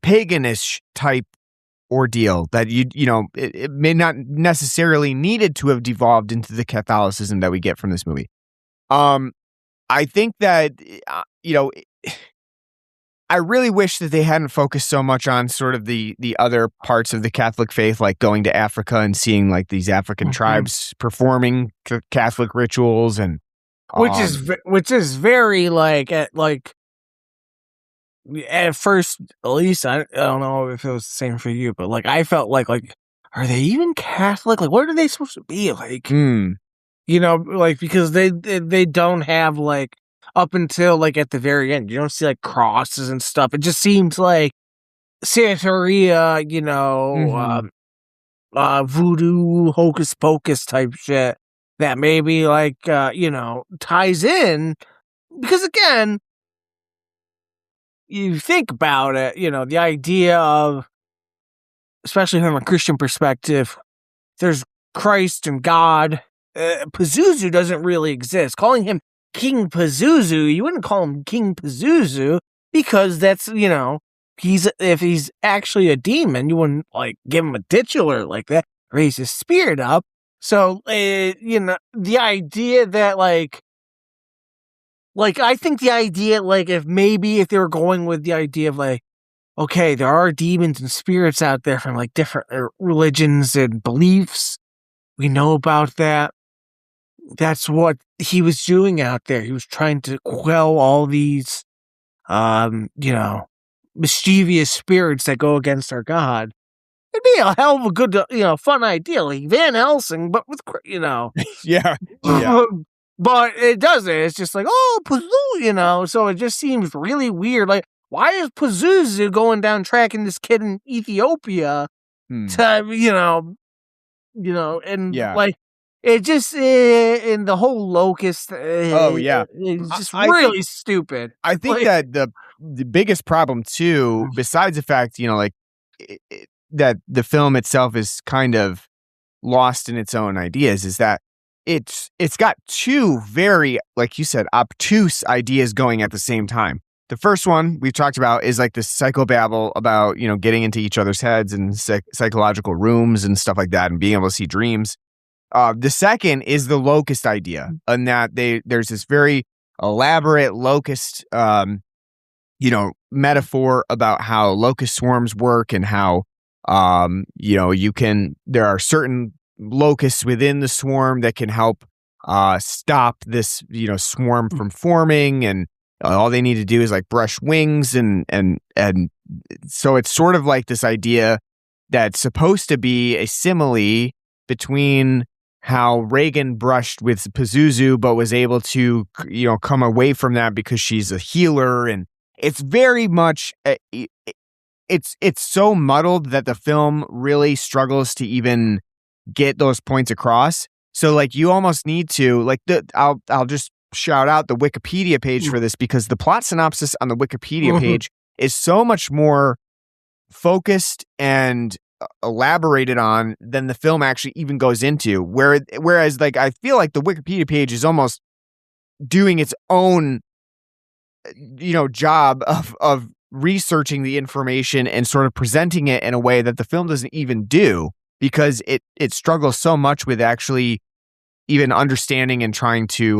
[SPEAKER 1] paganish type ordeal that it may not necessarily needed to have devolved into the Catholicism that we get from this movie. I think that, I really wish that they hadn't focused so much on sort of the other parts of the Catholic faith, like going to Africa and seeing these African tribes performing Catholic rituals, and
[SPEAKER 2] which is very at first, at least I don't know if it was the same for you, but I felt like are they even Catholic? What are they supposed to be like? Because they don't have up until at the very end, you don't see crosses and stuff. It just seems like Santeria, voodoo, hocus pocus type shit that maybe ties in, because again, you think about it, the idea of, especially from a Christian perspective, there's Christ and God. Pazuzu doesn't really exist. Calling him King Pazuzu, you wouldn't call him King Pazuzu. because that's, if he's actually a demon, you wouldn't like give him a titular like that, raise his spirit up. So, the idea that like I think the idea, like, if they were going with the idea of like, okay, there are demons and spirits out there from like different religions and beliefs. We know about that. That's what he was doing out there. He was trying to quell all these, mischievous spirits that go against our God. It'd be a hell of a good, fun idea, like Van Helsing, but with,
[SPEAKER 1] Yeah.
[SPEAKER 2] But it doesn't. It's just like, oh, Pazuzu, so it just seems really weird. Like, why is Pazuzu going down tracking this kid in Ethiopia to, like, it just, and the whole locust. It's just really stupid.
[SPEAKER 1] I think that the biggest problem too, besides the fact, that the film itself is kind of lost in its own ideas, is that it's got two very, like you said, obtuse ideas going at the same time. The first one we've talked about is like this psychobabble about, getting into each other's heads and psychological rooms and stuff like that and being able to see dreams. The second is the locust idea, and that there's this very elaborate locust, metaphor about how locust swarms work and how, there are certain locusts within the swarm that can help stop this, swarm from forming, and all they need to do is like brush wings, and so it's sort of like this idea that's supposed to be a simile between how Reagan brushed with Pazuzu, but was able to, come away from that because she's a healer, and it's very much it's so muddled that the film really struggles to even get those points across. So like you almost need to like I'll just shout out the Wikipedia page for this, because the plot synopsis on the Wikipedia page is so much more focused and elaborated on than the film actually even goes into. Whereas like I feel like the Wikipedia page is almost doing its own job of researching the information and sort of presenting it in a way that the film doesn't even do, because it struggles so much with actually even understanding and trying to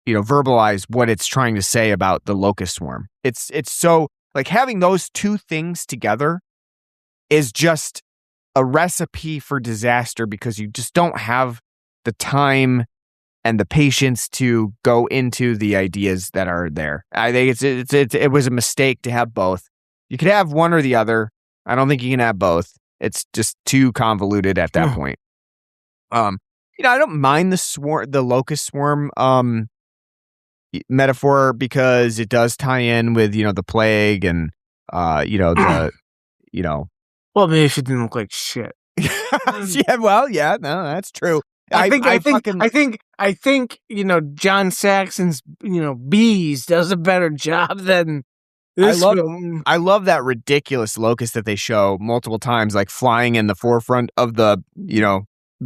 [SPEAKER 1] verbalize what it's trying to say about the locust swarm. It's so like having those two things together is just a recipe for disaster, because you just don't have the time and the patience to go into the ideas that are there. I think it was a mistake to have both. You could have one or the other. I don't think you can have both. It's just too convoluted at that point. I don't mind the locust swarm metaphor, because it does tie in with the plague and
[SPEAKER 2] Well, maybe if it didn't look like shit.
[SPEAKER 1] Yeah, no, that's true.
[SPEAKER 2] I think John Saxon's Bees does a better job than this film.
[SPEAKER 1] I love that ridiculous locust that they show multiple times, like flying in the forefront of the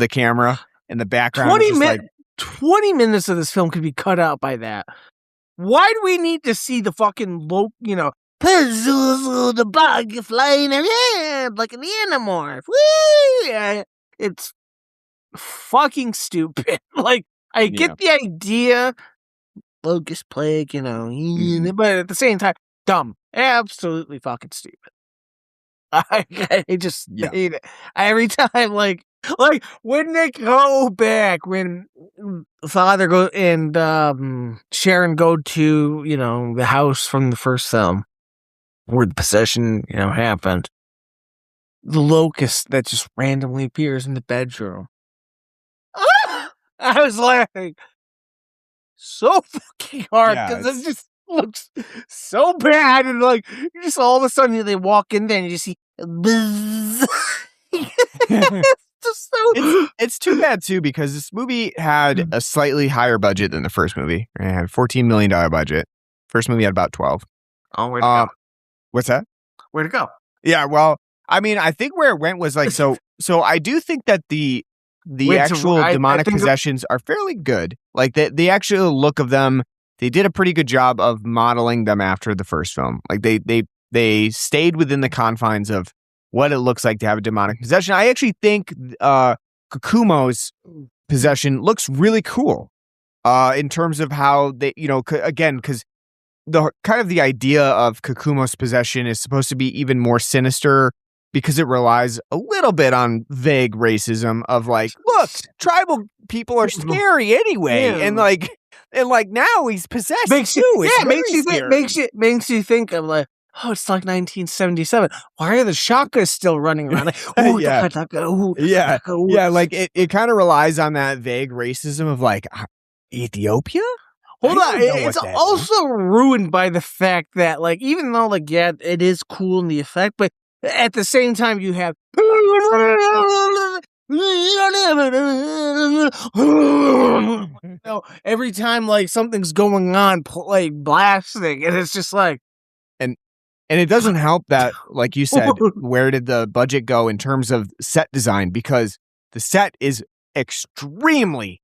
[SPEAKER 1] camera in the background.
[SPEAKER 2] 20 minutes of this film could be cut out by that. Why do we need to see the fucking Pazuzu the bug flying around like an animorph? Woo! It's fucking stupid. Like, I get the idea, locust plague, but at the same time, dumb. Absolutely fucking stupid. I just hate it. Every time, like when they go back, when Father go and Sharon go to, the house from the first film where the possession, happened, the locust that just randomly appears in the bedroom. I was laughing so fucking hard because it just looks so bad, and like you just all of a sudden they walk in there and you just see buzz.
[SPEAKER 1] It's too bad too, because this movie had a slightly higher budget than the first movie. It had a $14 million budget. First movie had about 12.
[SPEAKER 2] Oh, where'd it go?
[SPEAKER 1] What's that?
[SPEAKER 2] Where'd it go?
[SPEAKER 1] Yeah, well, I mean, I think where it went was like so I do think that the actual demonic possessions are fairly good. Like the actual look of them they did a pretty good job of modeling them after the first film. Like they stayed within the confines of what it looks like to have a demonic possession. I actually think Kakumo's possession looks really cool in terms of how they, again, because the kind of the idea of Kakumo's possession is supposed to be even more sinister because it relies a little bit on vague racism of like, look, tribal people are scary anyway, and now he's possessed too.
[SPEAKER 2] Makes you think of like, oh, it's like 1977. Why are the shakas still running around? Like,
[SPEAKER 1] like it kind of relies on that vague racism of like Ethiopia.
[SPEAKER 2] Hold on, it's also ruined by the fact that like even though like it is cool in the effect, but at the same time you have every time like something's going on, like blasting, and it's just like.
[SPEAKER 1] And it doesn't help that, like you said, where did the budget go in terms of set design? Because the set is extremely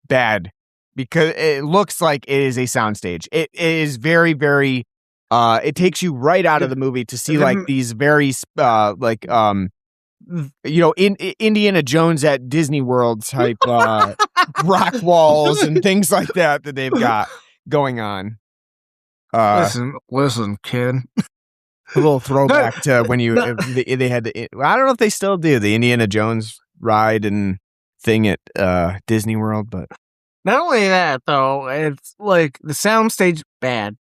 [SPEAKER 1] bad because it looks like it is a soundstage. It is very, very, it takes you right out of the movie to see like these very, Indiana Jones at Disney World type rock walls and things like that they've got going on.
[SPEAKER 2] Listen, kid.
[SPEAKER 1] A little throwback to when they had I don't know if they still do the Indiana Jones ride and thing at Disney World, but
[SPEAKER 2] not only that though, it's like the soundstage bad.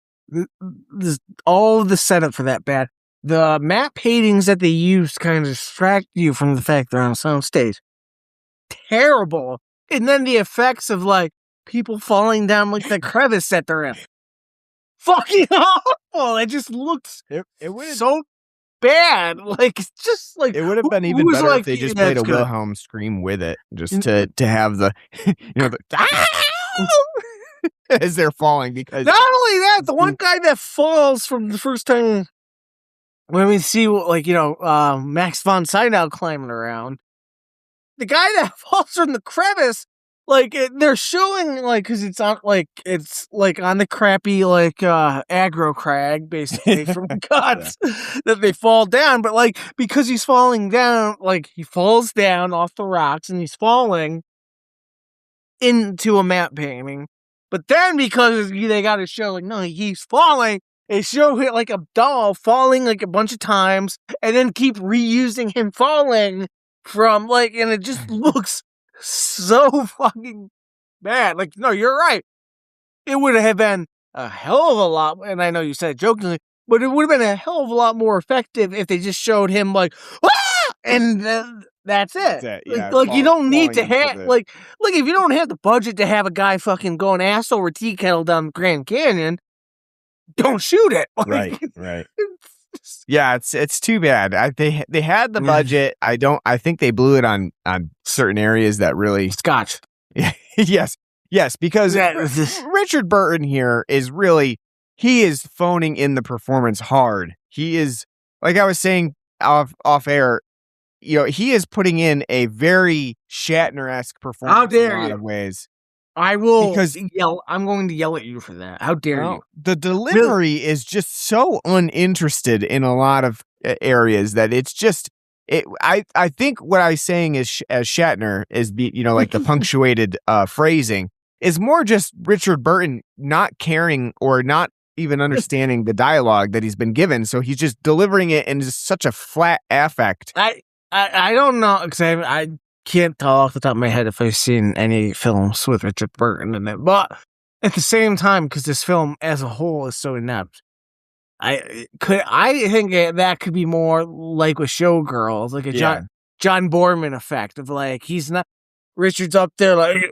[SPEAKER 2] All the setup for that bad. The map paintings that they use kind of distract you from the fact they're on a soundstage. Terrible. And then the effects of like people falling down like the crevice that they're in. Fucking awful. It just looks so bad. Like it's just like
[SPEAKER 1] it would have been even better if they just played a Wilhelm scream with it, just to have the as they're falling. Because
[SPEAKER 2] not only that, the one guy that falls from the first time when we see Max von Sydow climbing around, the guy that falls from the crevice. Like they're showing like because it's on on the crappy aggro crag basically from Guts that they fall down, but like because he's falling down, like he falls down off the rocks and he's falling into a map painting, but then because they got to show like no he's falling, they show it like a doll falling like a bunch of times and then keep reusing him falling from and it just looks so fucking bad. Like, no, you're right. It would have been a hell of a lot, and I know you said it jokingly, but it would have been a hell of a lot more effective if they just showed him like, ah! And that's it. Like you don't need to have like if you don't have the budget to have a guy fucking going ass over tea kettle down the Grand Canyon, don't shoot it.
[SPEAKER 1] Right. Yeah, it's too bad. They had the budget. I think they blew it on certain areas that really
[SPEAKER 2] Scotch.
[SPEAKER 1] yes, because Richard Burton here is he is phoning in the performance hard. He is, like I was saying off air, he is putting in a very Shatner-esque performance.
[SPEAKER 2] How dare
[SPEAKER 1] in a lot of ways.
[SPEAKER 2] I will yell. I'm going to yell at you for that. How dare you?
[SPEAKER 1] The delivery is just so uninterested in a lot of areas that it's just. I think what I was saying is as Shatner is like the punctuated phrasing is more just Richard Burton not caring or not even understanding the dialogue that he's been given, so he's just delivering it in just such a flat affect.
[SPEAKER 2] I don't know because I can't tell off the top of my head if I've seen any films with Richard Burton in it, but at the same time, because this film as a whole is so inept, I think that could be more like with Showgirls, like a John Boorman effect of like he's not Richard's up there like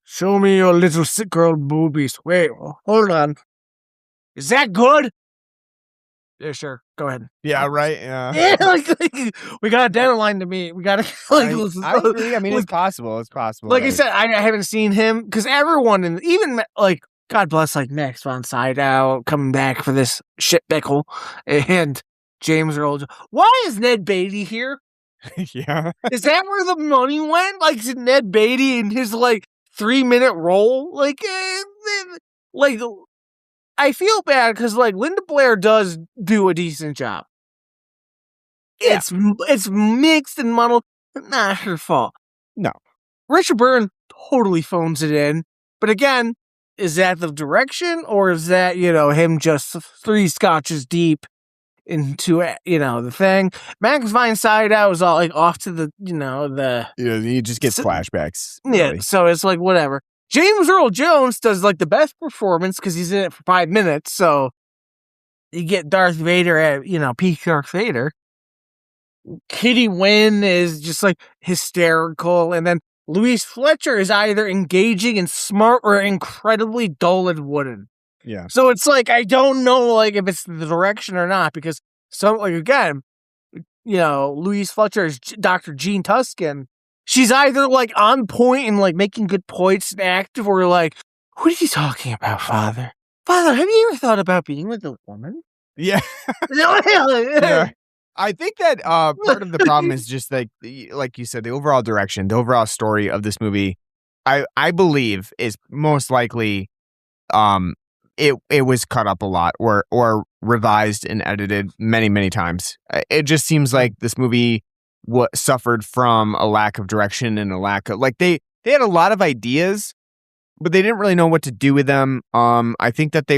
[SPEAKER 2] show me your little sick girl boobies. Wait, hold on, is that good? Yeah, sure. Go ahead.
[SPEAKER 1] Yeah, right. Yeah.
[SPEAKER 2] Yeah, like we got a deadline to meet. We got to.
[SPEAKER 1] I agree. I mean, it's possible. It's possible.
[SPEAKER 2] Like I said, I haven't seen him because everyone, even like God bless, like Max von Sydow coming back for this shit pickle, and James Earl. Why is Ned Beatty here?
[SPEAKER 1] Yeah.
[SPEAKER 2] Is that where the money went? Like, is Ned Beatty in his 3-minute role? Like, like, I feel bad because, like, Linda Blair does do a decent job.
[SPEAKER 1] Yeah.
[SPEAKER 2] It's mixed and muddled, but not her fault.
[SPEAKER 1] No.
[SPEAKER 2] Richard Byrne totally phones it in, but again, is that the direction, or is that, him just 3 scotches deep into, the thing? Max von Sydow is all, like, off to the,
[SPEAKER 1] he just gets flashbacks.
[SPEAKER 2] Yeah, really. So it's like, whatever. James Earl Jones does, like, the best performance because he's in it for 5 minutes, so you get Darth Vader at, peak Darth Vader. Kitty Wynn is just, like, hysterical, and then Louise Fletcher is either engaging and smart or incredibly dull and wooden.
[SPEAKER 1] Yeah.
[SPEAKER 2] So it's like, I don't know, like, if it's the direction or not, because again, Louise Fletcher is Dr. Jean Tuskin. She's either, like, on point and, like, making good points and active, or like, what are you talking about, Father? Father, have you ever thought about being with a woman?
[SPEAKER 1] Yeah. Yeah. I think that part of the problem is just like you said, the overall direction, the overall story of this movie. I believe is most likely, it was cut up a lot or revised and edited many times. It just seems like this movie suffered from a lack of direction and a lack of, like, they had a lot of ideas, but they didn't really know what to do with them. I think that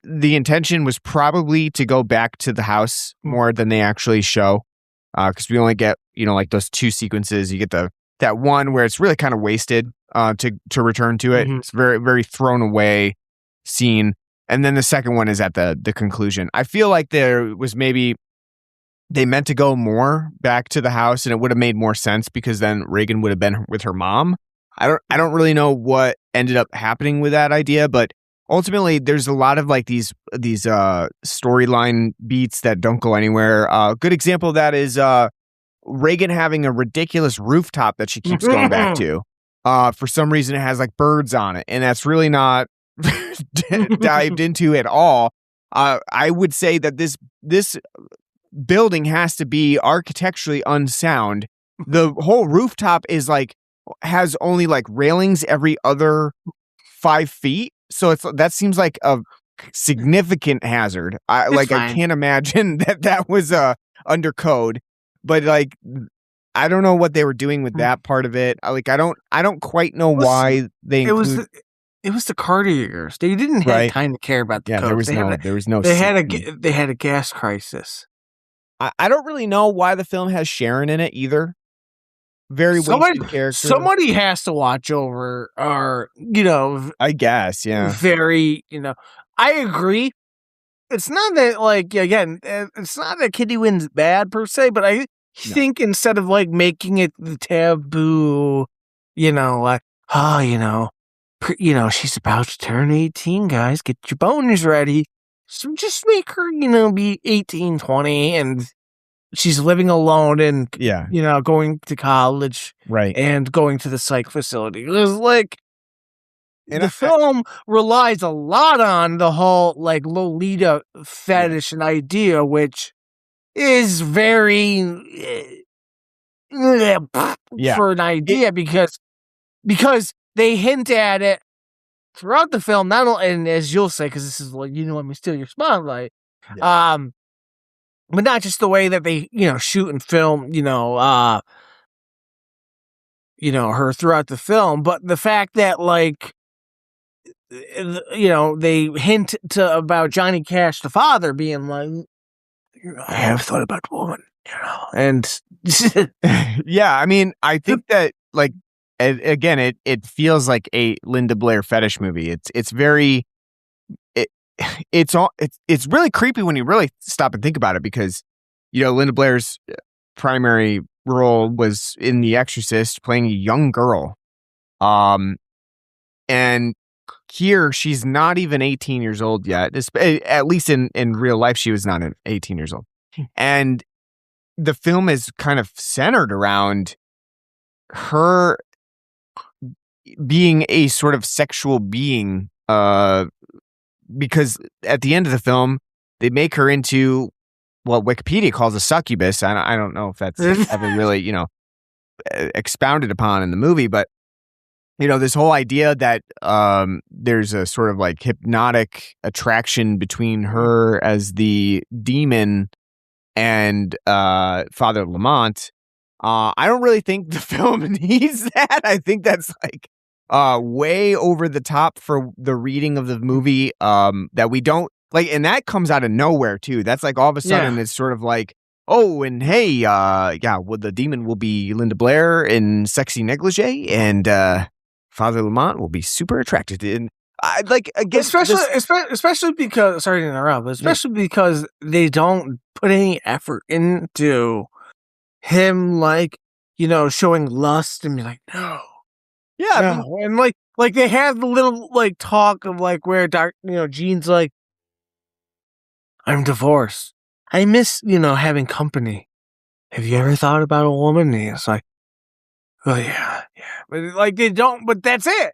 [SPEAKER 1] the intention was probably to go back to the house more than they actually show, because we only get, like, those 2 sequences. You get that one where it's really kind of wasted to return to it. Mm-hmm. It's very, very thrown away scene. And then the second one is at the conclusion. I feel like there was maybe they meant to go more back to the house, and it would have made more sense because then Regan would have been with her mom. I don't really know what ended up happening with that idea, but ultimately, there's a lot of, like, these storyline beats that don't go anywhere. A good example of that is Regan having a ridiculous rooftop that she keeps going back to. For some reason, it has, like, birds on it, and that's really not dived into at all. I would say that this building has to be architecturally unsound. The whole rooftop has only, like, railings every other 5 feet. So that seems like a significant hazard. I can't imagine that was under code, but, like, I don't know what they were doing with that part of it. I don't quite know why they include.
[SPEAKER 2] It was the Carter years. They didn't have time to care about the code. They had a gas crisis.
[SPEAKER 1] I don't really know why the film has Sharon in it either. Very wasted character.
[SPEAKER 2] Somebody has to watch over our,
[SPEAKER 1] I guess, yeah.
[SPEAKER 2] Very, I agree. It's not that, like, again, it's not that Kitty Wynn's bad per se, but I think instead of, like, making it the taboo, like, she's about to turn 18, guys, get your boners ready. So just make her, be 18, 20, and she's living alone and, going to college,
[SPEAKER 1] right,
[SPEAKER 2] and going to the psych facility. It was like, the film relies a lot on the whole, like, Lolita fetish and idea, which is very for an idea because they hint at it throughout the film. Not only, and as you'll say, because this is like, let me steal your spotlight. Yeah. But not just the way that they, shoot and film, her throughout the film, but the fact that, like, they hint about Johnny Cash, the father, being like, I have thought about the woman, and
[SPEAKER 1] yeah, I mean, I think that, like, again, it feels like a Linda Blair fetish movie. It's very, it's really creepy when you really stop and think about it, because, Linda Blair's primary role was in The Exorcist, playing a young girl. And here she's not even 18 years old yet. At least in real life, she was not 18 years old. And the film is kind of centered around her being a sort of sexual being, because at the end of the film, they make her into what Wikipedia calls a succubus. I don't know if that's ever really, expounded upon in the movie, but this whole idea that there's a sort of like hypnotic attraction between her as the demon and Father Lamont. I don't really think the film needs that. I think that's like way over the top for the reading of the movie that we don't like, and that comes out of nowhere too. That's like all of a sudden it's sort of like, oh, and hey, the demon will be Linda Blair in sexy negligee, and Father Lamont will be super attracted. And I like again,
[SPEAKER 2] especially because sorry to interrupt, but especially because they don't put any effort into him, like showing lust and be like, no, and like they have the little like talk of like where Gene's like, I'm divorced. I miss having company. Have you ever thought about a woman? And it's like, oh yeah, but like they don't. But that's it.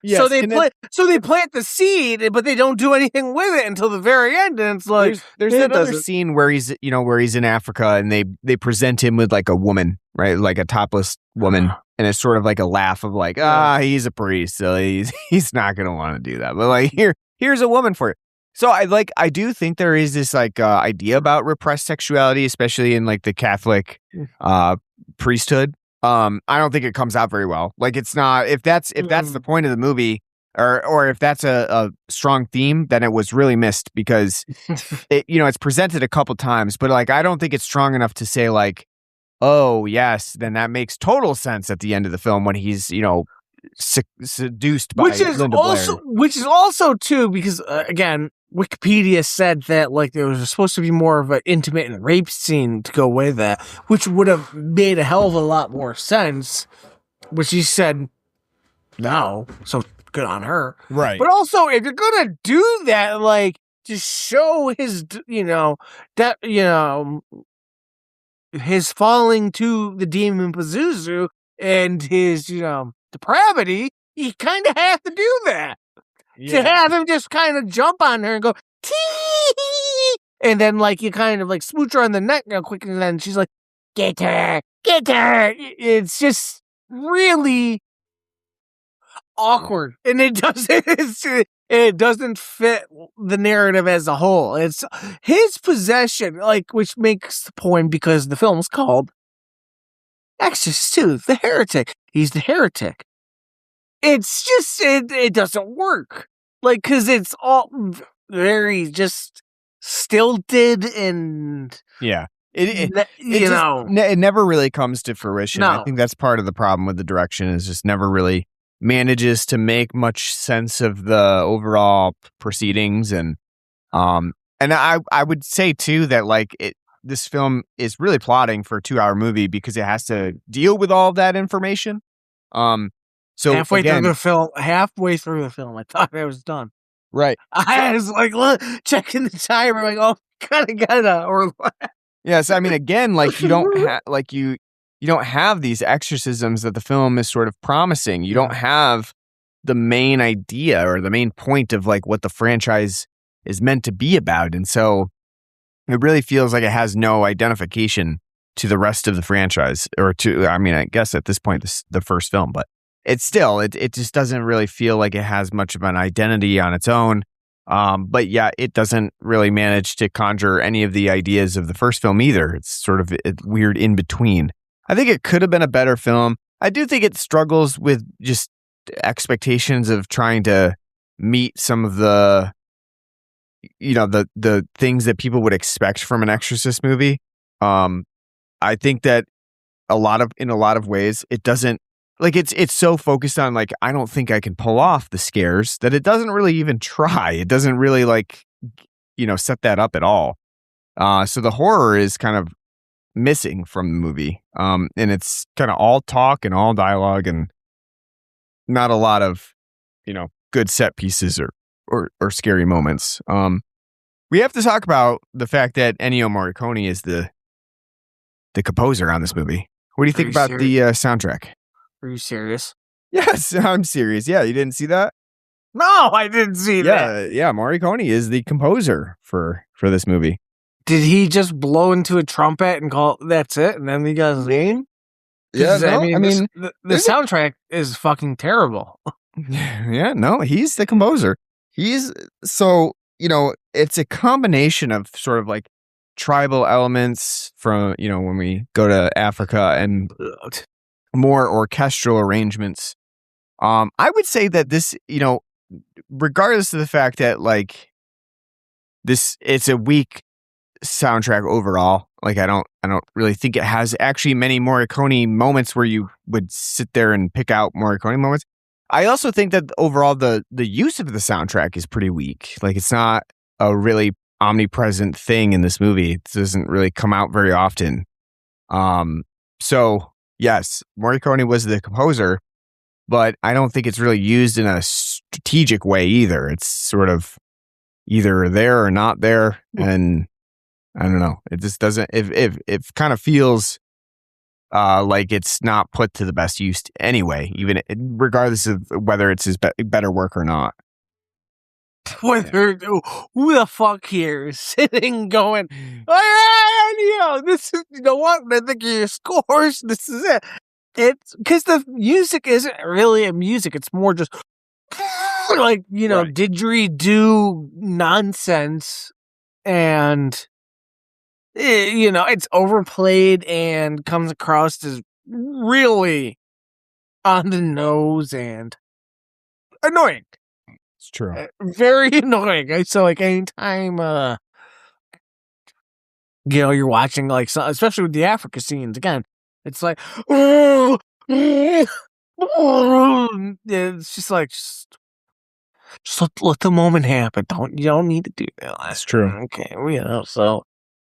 [SPEAKER 2] Yes, so they plant the seed, but they don't do anything with it until the very end. And it's like
[SPEAKER 1] there's that other scene where he's in Africa and they present him with like a woman, right, like a topless woman, and it's sort of like a laugh of like, he's a priest, so he's not gonna want to do that. But like here's a woman for it. So I do think there is this like idea about repressed sexuality, especially in like the Catholic priesthood. I don't think it comes out very well. Like it's not, if that's the point of the movie, or if that's a strong theme, then it was really missed because it's presented a couple times, but like I don't think it's strong enough to say like, oh yes, then that makes total sense at the end of the film when he's seduced by Linda Blair.
[SPEAKER 2] Which is also too because again, Wikipedia said that like there was supposed to be more of an intimate and rape scene to go with that, which would have made a hell of a lot more sense. But she said no, so good on her,
[SPEAKER 1] right?
[SPEAKER 2] But also, if you're gonna do that, like to show his, his falling to the demon Pazuzu and his, depravity, you kind of have to do that. Yeah. To have him just kind of jump on her and go, tee, and then like you kind of like smooch her on the neck real quick, and then she's like, get her. It's just really awkward, and it doesn't fit the narrative as a whole. It's his possession, like, which makes the point because the film is called Exorcist II, the Heretic. He's the heretic. It's just, it doesn't work. Like, because it's all very just stilted and...
[SPEAKER 1] Yeah. It never really comes to fruition. No. I think that's part of the problem with the direction is just never really manages to make much sense of the overall proceedings. And I would say, too, that, like, this film is really plotting for a 2-hour movie because it has to deal with all of that information. So
[SPEAKER 2] halfway through the film, I thought I was done.
[SPEAKER 1] Right.
[SPEAKER 2] I was like, look, checking the timer, like, oh, gotta, or what?
[SPEAKER 1] Yes, I mean, again, like you don't have, like you don't have these exorcisms that the film is sort of promising. You don't have the main idea or the main point of like what the franchise is meant to be about, and so it really feels like it has no identification to the rest of the franchise, or to, I mean, I guess at this point, the first film, but. It's still, it just doesn't really feel like it has much of an identity on its own. But yeah, it doesn't really manage to conjure any of the ideas of the first film either. It's sort of weird in between. I think it could have been a better film. I do think it struggles with just expectations of trying to meet some of the, the things that people would expect from an Exorcist movie. I think that in a lot of ways, it doesn't. Like it's so focused on like, I don't think I can pull off the scares that it doesn't really even try. It doesn't really like, set that up at all. So the horror is kind of missing from the movie. And it's kind of all talk and all dialogue and not a lot of, good set pieces or scary moments. We have to talk about the fact that Ennio Morricone is the composer on this movie. What do you think about the soundtrack?
[SPEAKER 2] Are you serious?
[SPEAKER 1] Yes, I'm serious. Yeah, you didn't see that?
[SPEAKER 2] No, I didn't see that.
[SPEAKER 1] Yeah, Morricone is the composer for this movie.
[SPEAKER 2] Did he just blow into a trumpet and call that's it? And then he got his name?
[SPEAKER 1] Yeah, no, I mean,
[SPEAKER 2] the soundtrack is fucking terrible.
[SPEAKER 1] Yeah, no, he's the composer. He's so, it's a combination of sort of like tribal elements from, when we go to Africa and more orchestral arrangements. I would say that this, regardless of the fact that like it's a weak soundtrack overall. Like I don't really think it has actually many Morricone moments where you would sit there and pick out Morricone moments. I also think that overall the use of the soundtrack is pretty weak. Like it's not a really omnipresent thing in this movie. It doesn't really come out very often. So yes, Morricone was the composer, but I don't think it's really used in a strategic way either. It's sort of either there or not there, and I don't know. It just doesn't. It kind of feels like it's not put to the best use anyway, even regardless of whether it's his better work or not.
[SPEAKER 2] Whether who the fuck here is sitting going, oh, this is what I think of your scores. This is it. It's because the music isn't really a music. It's more just like
[SPEAKER 1] Right.
[SPEAKER 2] didgeridoo nonsense, and it's overplayed and comes across as really on the nose and annoying.
[SPEAKER 1] It's true.
[SPEAKER 2] Very annoying. So like anytime you're watching like especially with the Africa scenes again, it's like it's just like just let the moment happen. You don't need to do that.
[SPEAKER 1] That's true.
[SPEAKER 2] Okay, so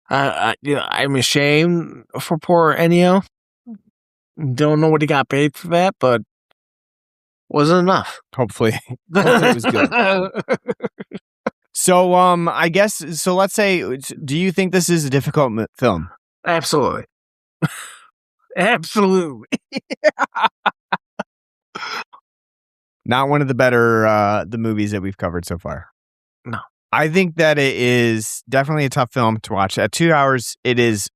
[SPEAKER 2] I'm ashamed for poor Ennio. Don't know what he got paid for that, but wasn't enough.
[SPEAKER 1] Hopefully it was good. So, I guess, so let's say, do you think this is a difficult film?
[SPEAKER 2] Absolutely. Absolutely.
[SPEAKER 1] Not one of the better, the movies that we've covered so far.
[SPEAKER 2] No.
[SPEAKER 1] I think that it is definitely a tough film to watch. At 2 hours, it is.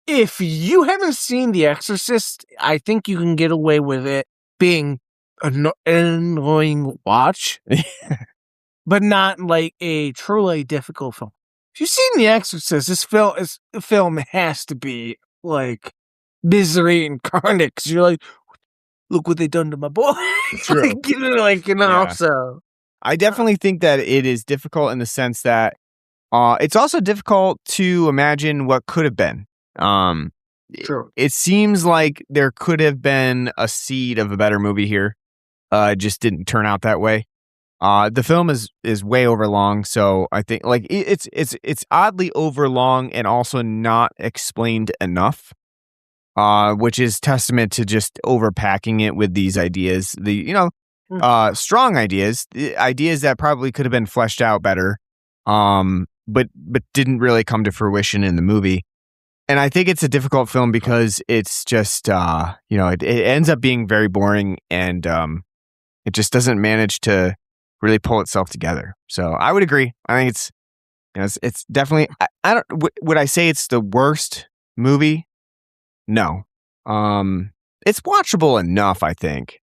[SPEAKER 2] If you haven't seen The Exorcist, I think you can get away with it being an annoying watch, but not like a truly difficult film. If you've seen The Exorcist, this film has to be like misery incarnate, because you're like, look what they done to my boy.
[SPEAKER 1] True. Yeah.
[SPEAKER 2] So
[SPEAKER 1] I definitely think that it is difficult in the sense that it's also difficult to imagine what could have been.
[SPEAKER 2] True.
[SPEAKER 1] It seems like there could have been a seed of a better movie here. It just didn't turn out that way. The film is way over long, so I think like it's oddly over long and also not explained enough. Which is testament to just overpacking it with these ideas. Strong ideas, ideas that probably could have been fleshed out better, but didn't really come to fruition in the movie. And I think it's a difficult film because it's just, it ends up being very boring, and it just doesn't manage to really pull itself together. So I would agree. I think it's definitely. I don't. Would I say it's the worst movie? No. It's watchable enough, I think.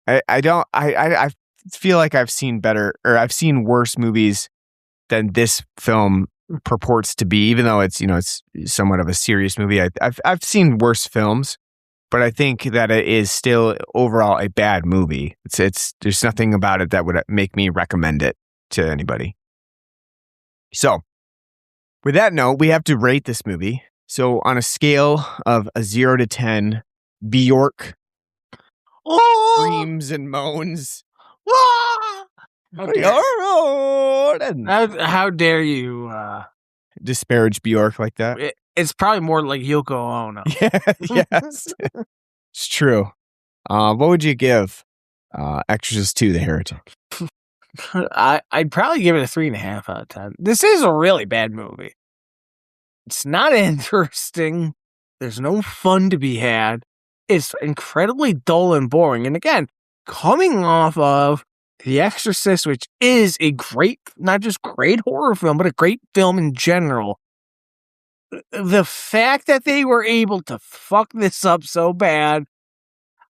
[SPEAKER 1] I feel like I've seen better, or I've seen worse movies than this film purports to be, even though it's somewhat of a serious movie. I've seen worse films, but I think that it is still overall a bad movie. It's there's nothing about it that would make me recommend it to anybody. So, with that note, we have to rate this movie. So on a scale of a 0 to 10, Bjork screams and moans.
[SPEAKER 2] How dare you
[SPEAKER 1] disparage Bjork like that?
[SPEAKER 2] It's probably more like Yoko Ono.
[SPEAKER 1] Yes, it's true. What would you give Exorcist II: The Heretic?
[SPEAKER 2] I'd probably give it a 3.5 out of 10. This is a really bad movie. It's not interesting. There's no fun to be had. It's incredibly dull and boring. And again, coming off of The Exorcist, which is a great, not just great horror film, but a great film in general. the fact that they were able to fuck this up so bad,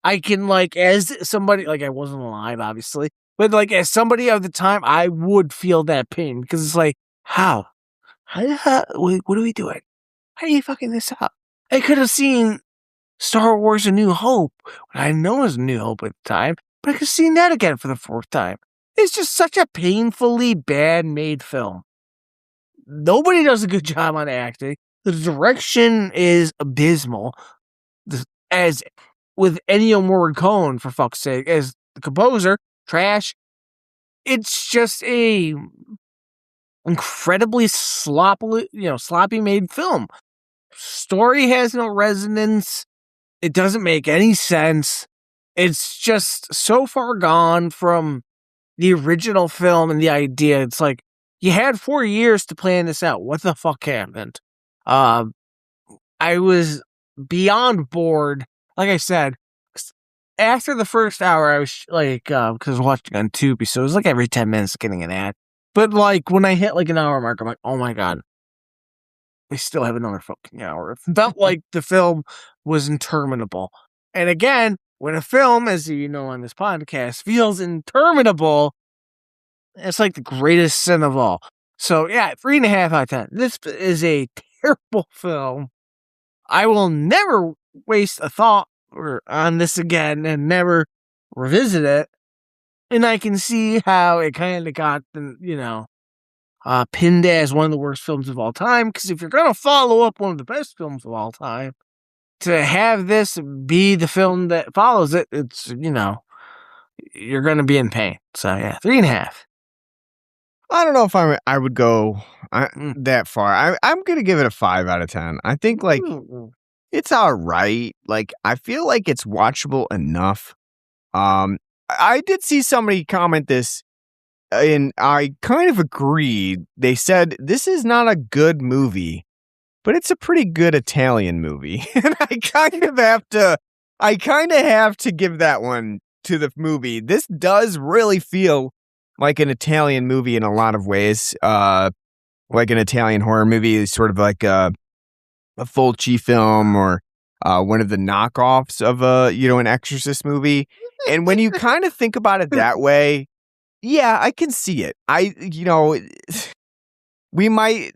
[SPEAKER 2] I can, like, as somebody, like, I wasn't alive, obviously, but, like, as somebody of the time, I would feel that pain, because it's like, how? What are we doing? How are you fucking this up? I could have seen Star Wars A New Hope, when I know it was A New Hope at the time, but I could have seen that again for the fourth time. It's just such a painfully bad made film. Nobody does a good job on acting. The direction is abysmal. As with Ennio Morricone, for fuck's sake, as the composer, trash. It's just a incredibly sloppy made film. Story has no resonance. It doesn't make any sense. It's just so far gone from the original film and the idea. It's like, you had 4 years to plan this out. What the fuck happened? I was beyond bored. Like I said, after the first hour, I was like, because I was watching on Tubi, so it was like every 10 minutes getting an ad. But like when I hit like an hour mark, I'm like, oh my god, we still have another fucking hour. It felt like the film was interminable. And again, when a film, as you know on this podcast, feels interminable, it's like the greatest sin of all. So yeah, 3.5 out of 10. This is a terrible film. I will never waste a thought on this again and never revisit it. And I can see how it kind of got, pinned as one of the worst films of all time. Because if you're going to follow up one of the best films of all time, to have this be the film that follows it, it's, you're going to be in pain. So yeah, 3.5.
[SPEAKER 1] I don't know if I would go that far. I'm going to give it a 5 out of 10. I think, like, it's all right. Like, I feel like it's watchable enough. I did see somebody comment this, and I kind of agreed. They said, this is not a good movie, but it's a pretty good Italian movie. And I kind of have to give that one to the movie. This does really feel like an Italian movie in a lot of ways, like an Italian horror movie, sort of like a Fulci film or one of the knockoffs of an Exorcist movie. And when you kind of think about it that way, yeah, I can see it. We might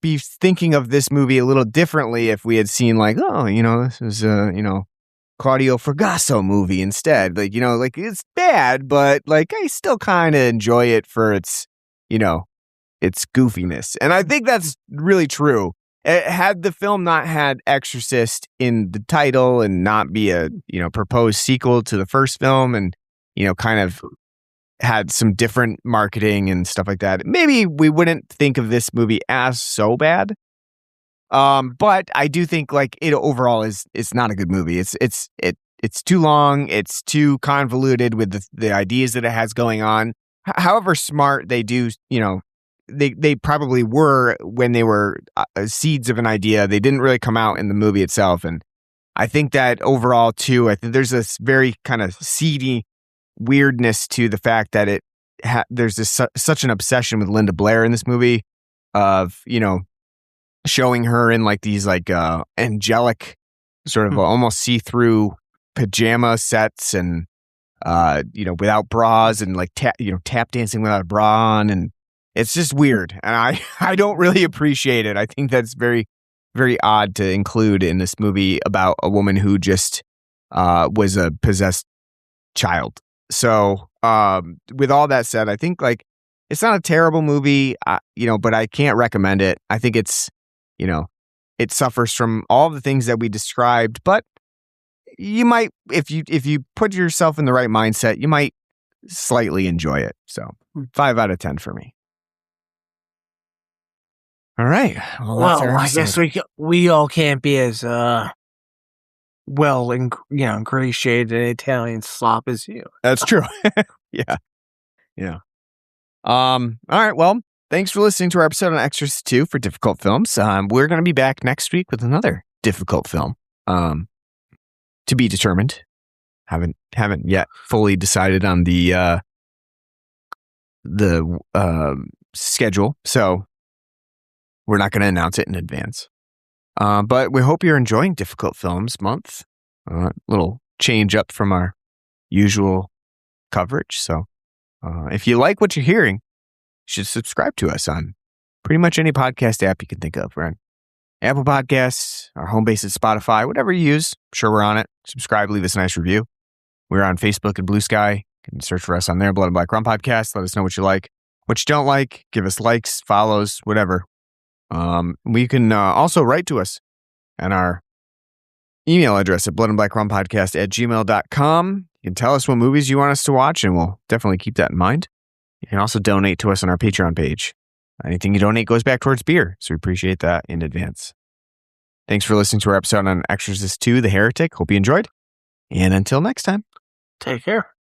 [SPEAKER 1] be thinking of this movie a little differently if we had seen like, this is Claudio Fragasso movie instead. Like, like it's bad, but like I still kind of enjoy it for its goofiness. And I think that's really true. Had the film not had Exorcist in the title and not be a, proposed sequel to the first film and, kind of had some different marketing and stuff like that, maybe we wouldn't think of this movie as so bad. But I do think like it overall it's not a good movie. It's too long. It's too convoluted with the ideas that it has going on. However smart they do, they probably were when they were seeds of an idea. They didn't really come out in the movie itself. And I think that overall too, I think there's this very kind of seedy weirdness to the fact that there's such an obsession with Linda Blair in this movie of, showing her in like these like angelic sort of almost see-through pajama sets and without bras and like tap dancing without a bra on, and it's just weird, and I don't really appreciate it. I think that's very, very odd to include in this movie about a woman who just was a possessed child. So with all that said, I think like it's not a terrible movie, but I can't recommend it. I think it's it suffers from all the things that we described, but you might, if you put yourself in the right mindset, you might slightly enjoy it. So 5 out of 10 for me. All right.
[SPEAKER 2] Well, I guess we all can't be as ingratiated in Italian slop as you.
[SPEAKER 1] That's true. Yeah. All right. Well, thanks for listening to our episode on Exorcist II for difficult films. We're going to be back next week with another difficult film. To be determined. Haven't yet fully decided on the schedule. So We're not going to announce it in advance. But we hope you're enjoying Difficult Films Month. Little change up from our usual coverage. So if you like what you're hearing, you should subscribe to us on pretty much any podcast app you can think of. We're on Apple Podcasts, our home base is Spotify, whatever you use. I'm sure we're on it. Subscribe, leave us a nice review. We're on Facebook and Blue Sky. You can search for us on there, Blood and Black Rum Podcast. Let us know what you like, what you don't like. Give us likes, follows, whatever. We can also write to us at our email address at bloodandblackrumpodcast@gmail.com. You can tell us what movies you want us to watch, and we'll definitely keep that in mind. You can also donate to us on our Patreon page. Anything you donate goes back towards beer, so we appreciate that in advance. Thanks for listening to our episode on Exorcist II, The Heretic. Hope you enjoyed. And until next time.
[SPEAKER 2] Take care.